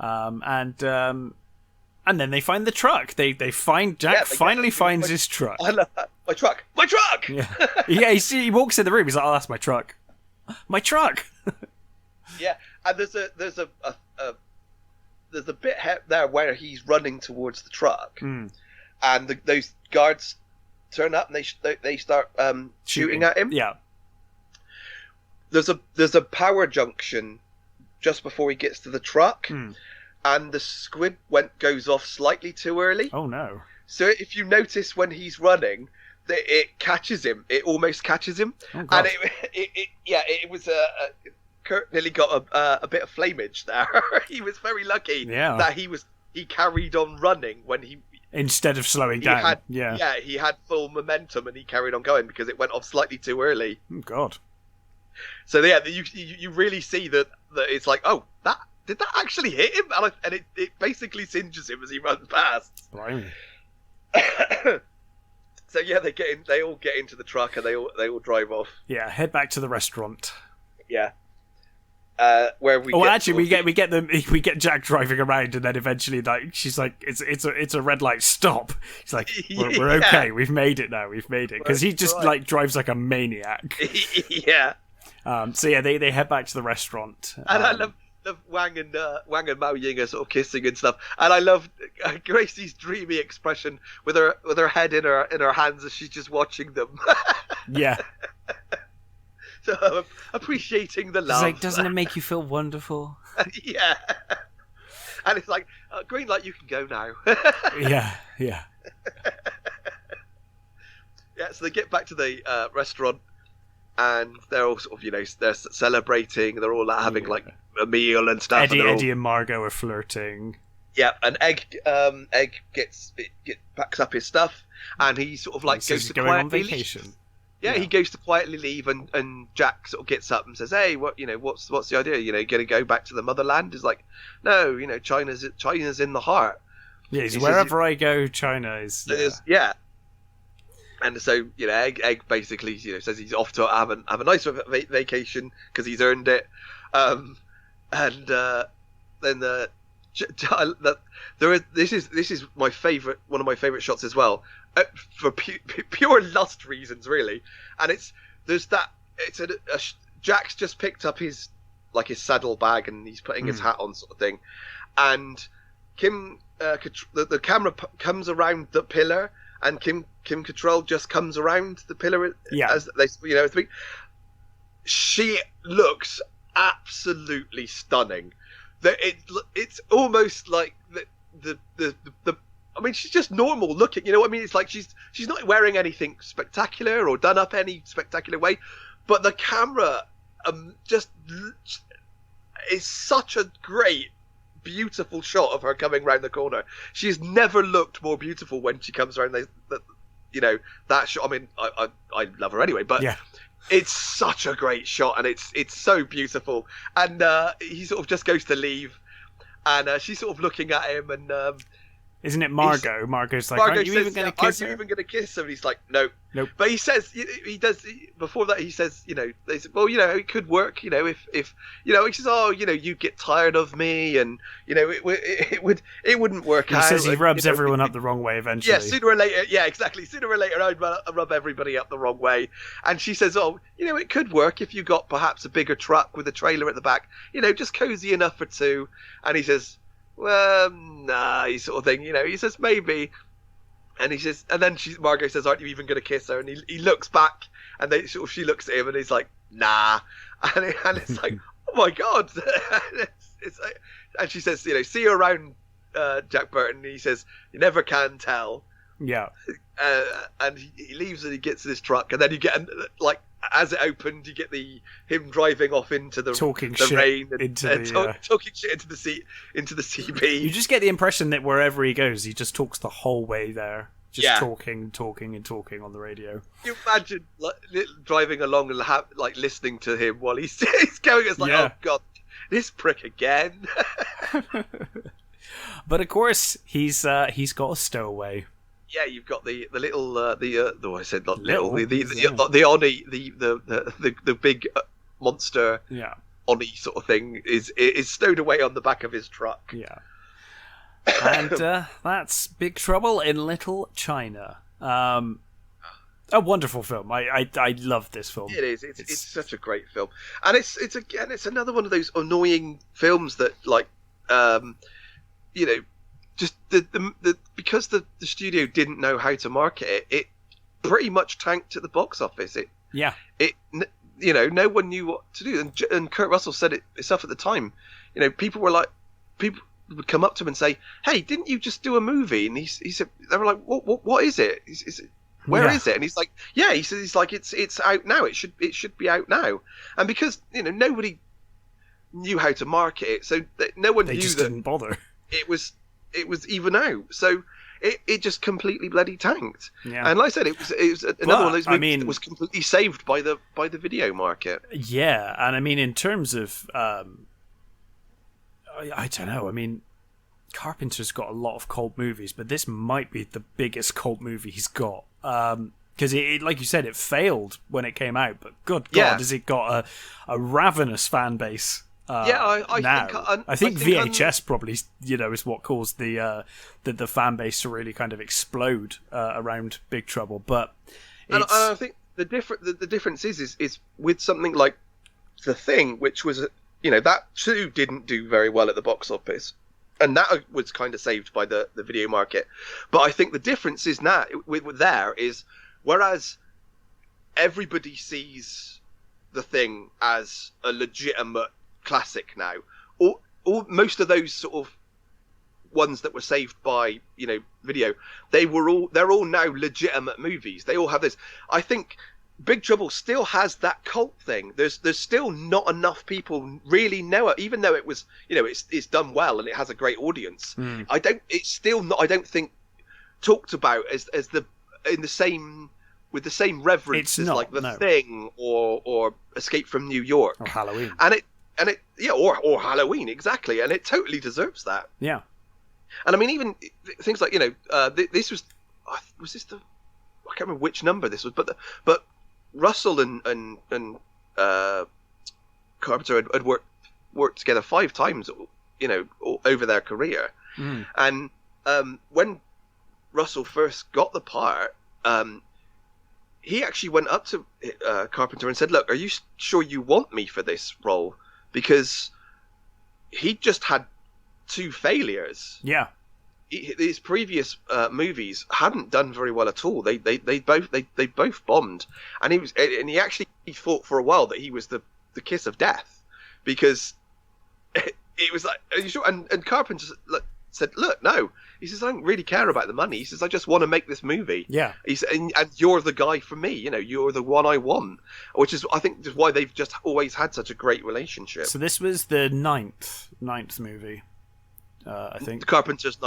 And then they find the truck. They find Jack finally finds his truck. I love that. My truck. Yeah. He walks in the room. He's like, oh, that's my truck. My truck. Yeah, and there's a bit there where he's running towards the truck. And those guards turn up and they start shooting at him. Yeah. There's a power junction just before he gets to the truck, and the squid goes off slightly too early. Oh no! So if you notice when he's running, it catches him. It almost catches him, and it was Kurt nearly got a bit of flamage there. He was very lucky that he carried on running when he. Instead of slowing down. He had full momentum and he carried on going because it went off slightly too early. Oh, God. So yeah, you really see that it's like, oh, did that actually hit him? And it basically singes him as he runs past. Blimey. So yeah, they all get into the truck and they all drive off. Yeah, head back to the restaurant. Yeah. Where we get Jack driving around, and then eventually, like, she's like, it's a red light, stop. He's like, we're okay, we've made it now, because he just like drives like a maniac. Yeah. So yeah, they head back to the restaurant, and I love Wang and Mao Ying are sort of kissing and stuff, and I love Gracie's dreamy expression with her head in her hands as she's just watching them. Yeah. So I'm appreciating the love. It's like, doesn't it make you feel wonderful? Yeah. And it's like, green light, you can go now. Yeah. Yeah, so they get back to the restaurant, and they're all sort of, they're celebrating. They're all having like a meal and stuff. Eddie and Margot are flirting. Yeah, and Egg backs up his stuff, and he sort of like goes to going on vacation. Yeah, he goes to quietly leave, and Jack sort of gets up and says, "Hey, what's the idea? Going to go back to the motherland?" He's like, "No, China's in the heart." Yeah, wherever I go, China is. Yeah. And so, Egg basically, says he's off to have a nice vacation because he's earned it. And then this is my favorite, one of my favorite shots as well. For pure lust reasons, really, and Jack's just picked up his saddle bag and he's putting his hat on, sort of thing, and the camera comes around the pillar, and Kim Cattrall just comes around the pillar, as they speak. She looks absolutely stunning. It's almost like the I mean, she's just normal looking, you know what I mean? It's like she's not wearing anything spectacular or done up any spectacular way, but the camera just is such a great, beautiful shot of her coming round the corner. She's never looked more beautiful when she comes around. That shot. I mean, I love her anyway, but it's such a great shot, and it's so beautiful. And he sort of just goes to leave, and she's sort of looking at him, and isn't it Margot? Margot's like, aren't you even going to kiss her? Are you even going to kiss her? And he's like, nope. But he says, he does, before that he says, they said, well, it could work, if he says, oh, you get tired of me, and, it wouldn't work out. He says he rubs everyone up the wrong way eventually. Yeah, sooner or later, exactly. Sooner or later I'd rub everybody up the wrong way. And she says, oh, it could work if you got perhaps a bigger truck with a trailer at the back, just cozy enough for two. And he says, well, nah, sort of thing, he says maybe, and he says, and then Margot says, aren't you even going to kiss her? And he looks back, and she looks at him, and he's like, nah, and it's like, oh my god, it's like, and she says, see you around, Jack Burton. And he says, you never can tell. Yeah. And he leaves and he gets this truck, and then you get as it opened, you get him driving off into the rain, and talking shit into the CB. You just get the impression that wherever he goes, he just talks the whole way there, just talking on the radio. You imagine driving along and listening to him while he's going. It's like, oh god, this prick again. But of course, he's got a stowaway. Yeah, you've got the little I said not little the Oni, the big monster Oni sort of thing is stowed away on the back of his truck. Yeah, and that's Big Trouble in Little China. A wonderful film. I love this film. It is. It's such a great film, and it's another one of those annoying films that just because the studio didn't know how to market it pretty much tanked at the box office. No one knew what to do, and Kurt Russell said it himself at the time. People would come up to him and say, "Hey, didn't you just do a movie?" And he said, they were like, "What is it? Where is it?" And he's like, "Yeah." He says, "He's like, it's out now. It should be out now." And because nobody knew how to market it, so no one knew just that didn't bother. It was even out. So it just completely bloody tanked. Yeah. And like I said, it was another one of those movies that was completely saved by the video market. Yeah, and I mean, in terms of, I don't know. I mean, Carpenter's got a lot of cult movies, but this might be the biggest cult movie he's got. Because it, like you said, it failed when it came out, but good God, has it got a ravenous fan base? I think VHS probably, is what caused the fan base to really kind of explode around Big Trouble. But and I think the difference is with something like The Thing, which was that too didn't do very well at the box office, and that was kind of saved by the video market. But I think the difference is now whereas everybody sees The Thing as a legitimate classic now, or most of those sort of ones that were saved by video, they're all now legitimate movies. They all have this. I think Big Trouble still has that cult thing. There's still not enough people really know it, even though it was it's done well and it has a great audience. It's still not, I don't think, talked about as with the same reverence as like The Thing or Escape from New York or Halloween. Or Halloween, exactly, and it totally deserves that. Yeah, and I mean, even things like this was this the, I can't remember which number this was, but Russell and Carpenter had worked together 5 times, over their career, and when Russell first got the part, he actually went up to Carpenter and said, "Look, are you sure you want me for this role?" Because he just had 2 failures. Yeah, his previous movies hadn't done very well at all. They both bombed, and he actually thought for a while that he was the kiss of death, because it was like, are you sure? And Carpenter said, "Look, no." He says, "I don't really care about the money." He says, "I just want to make this movie." Yeah. He said, and you're the guy for me. You're the one I want, which is, I think, just why they've just always had such a great relationship. So this was the ninth movie, I think. Carpenter's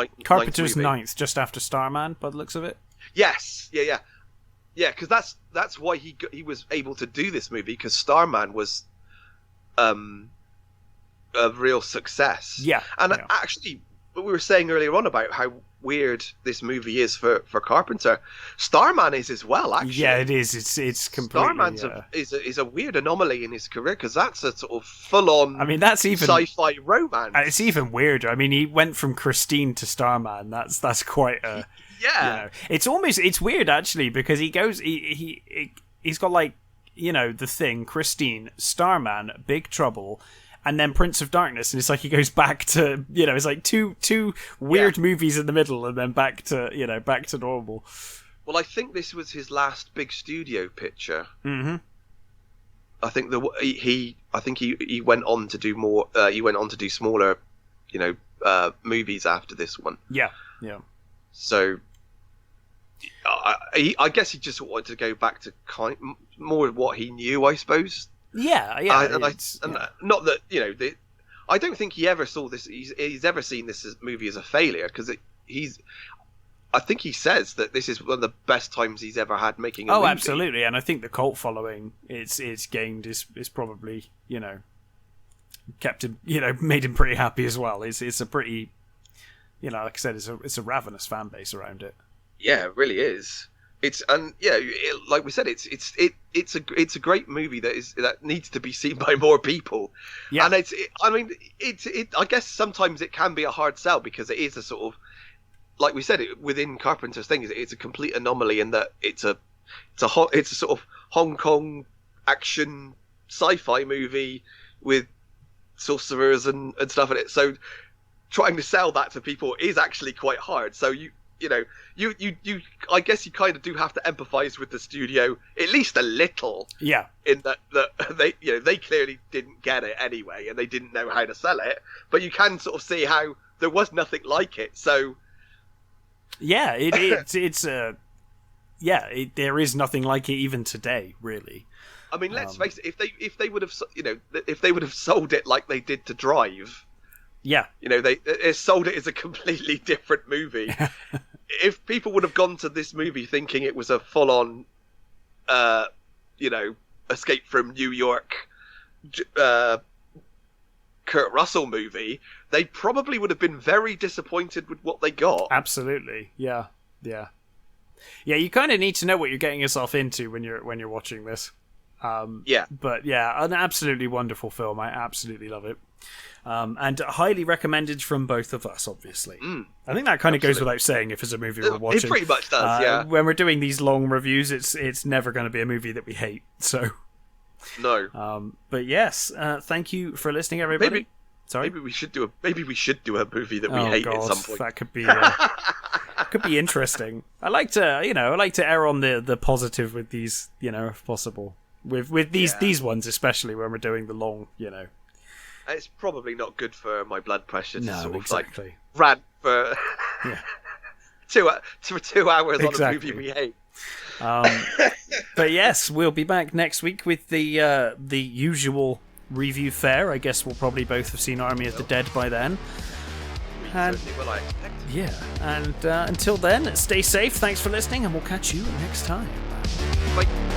ninth, just after Starman, by the looks of it. Yes. Yeah. Because that's why he was able to do this movie, because Starman was a real success. Yeah. And actually, what we were saying earlier on about how weird this movie is for Carpenter, Starman is as well, actually. Yeah, it is. It's completely... Starman's is a weird anomaly in his career, because that's a sort of full-on, I mean, that's even sci-fi romance. It's even weirder. I mean, he went from Christine to Starman. That's quite a... Yeah. It's weird, actually, because he goes... He's got, like, The Thing, Christine, Starman, Big Trouble... and then Prince of Darkness, and it's like he goes back to, it's like two weird movies in the middle, and then back to normal. Well, I think this was his last big studio picture. Mm-hmm. I think he went on to do more. He went on to do smaller, movies after this one. Yeah. So, I guess he just wanted to go back to more of what he knew, I suppose. Yeah. Not that I don't think he ever saw this. He's ever seen this movie as a failure, because I think he says that this is one of the best times he's ever had making a movie. Oh, absolutely, and I think the cult following it's gained is probably kept him made him pretty happy as well. It's a pretty like I said, it's a ravenous fan base around it. Yeah, it really is. Like we said, it's a great movie that needs to be seen by more people. Yeah, and I guess sometimes it can be a hard sell, because it is a sort of, like we said, within Carpenter's thing, it's a complete anomaly in that it's a sort of Hong Kong action sci-fi movie with sorcerers and stuff in it. So trying to sell that to people is actually quite hard. So you I guess you kind of do have to empathize with the studio at least a little. Yeah. In that they clearly didn't get it anyway, and they didn't know how to sell it. But you can sort of see how there was nothing like it. So. Yeah, there is nothing like it even today, really. I mean, let's face it. If they would have sold it like they did to Drive. Yeah. They sold it as a completely different movie. if people would have gone to this movie thinking it was a full-on, Escape from New York, Kurt Russell movie, they probably would have been very disappointed with what they got. Absolutely, yeah. You kind of need to know what you're getting yourself into when you're watching this. But yeah, an absolutely wonderful film. I absolutely love it. And highly recommended from both of us, obviously. I think that kind of goes without saying if it's a movie we're watching. It pretty much does, yeah. When we're doing these long reviews, it's never going to be a movie that we hate. So, no. But yes, thank you for listening, everybody. Maybe we should do a movie that we hate at some point. That could be interesting. I like to err on the positive with these, if possible. With these ones, especially when we're doing the long, It's probably not good for my blood pressure to sort of exactly. Rant for 2 hours on a movie we hate. But yes, we'll be back next week with the usual review fare. I guess we'll probably both have seen Army of the Dead by then. Certainly will, I expect. Yeah, and until then, stay safe. Thanks for listening, and we'll catch you next time. Bye.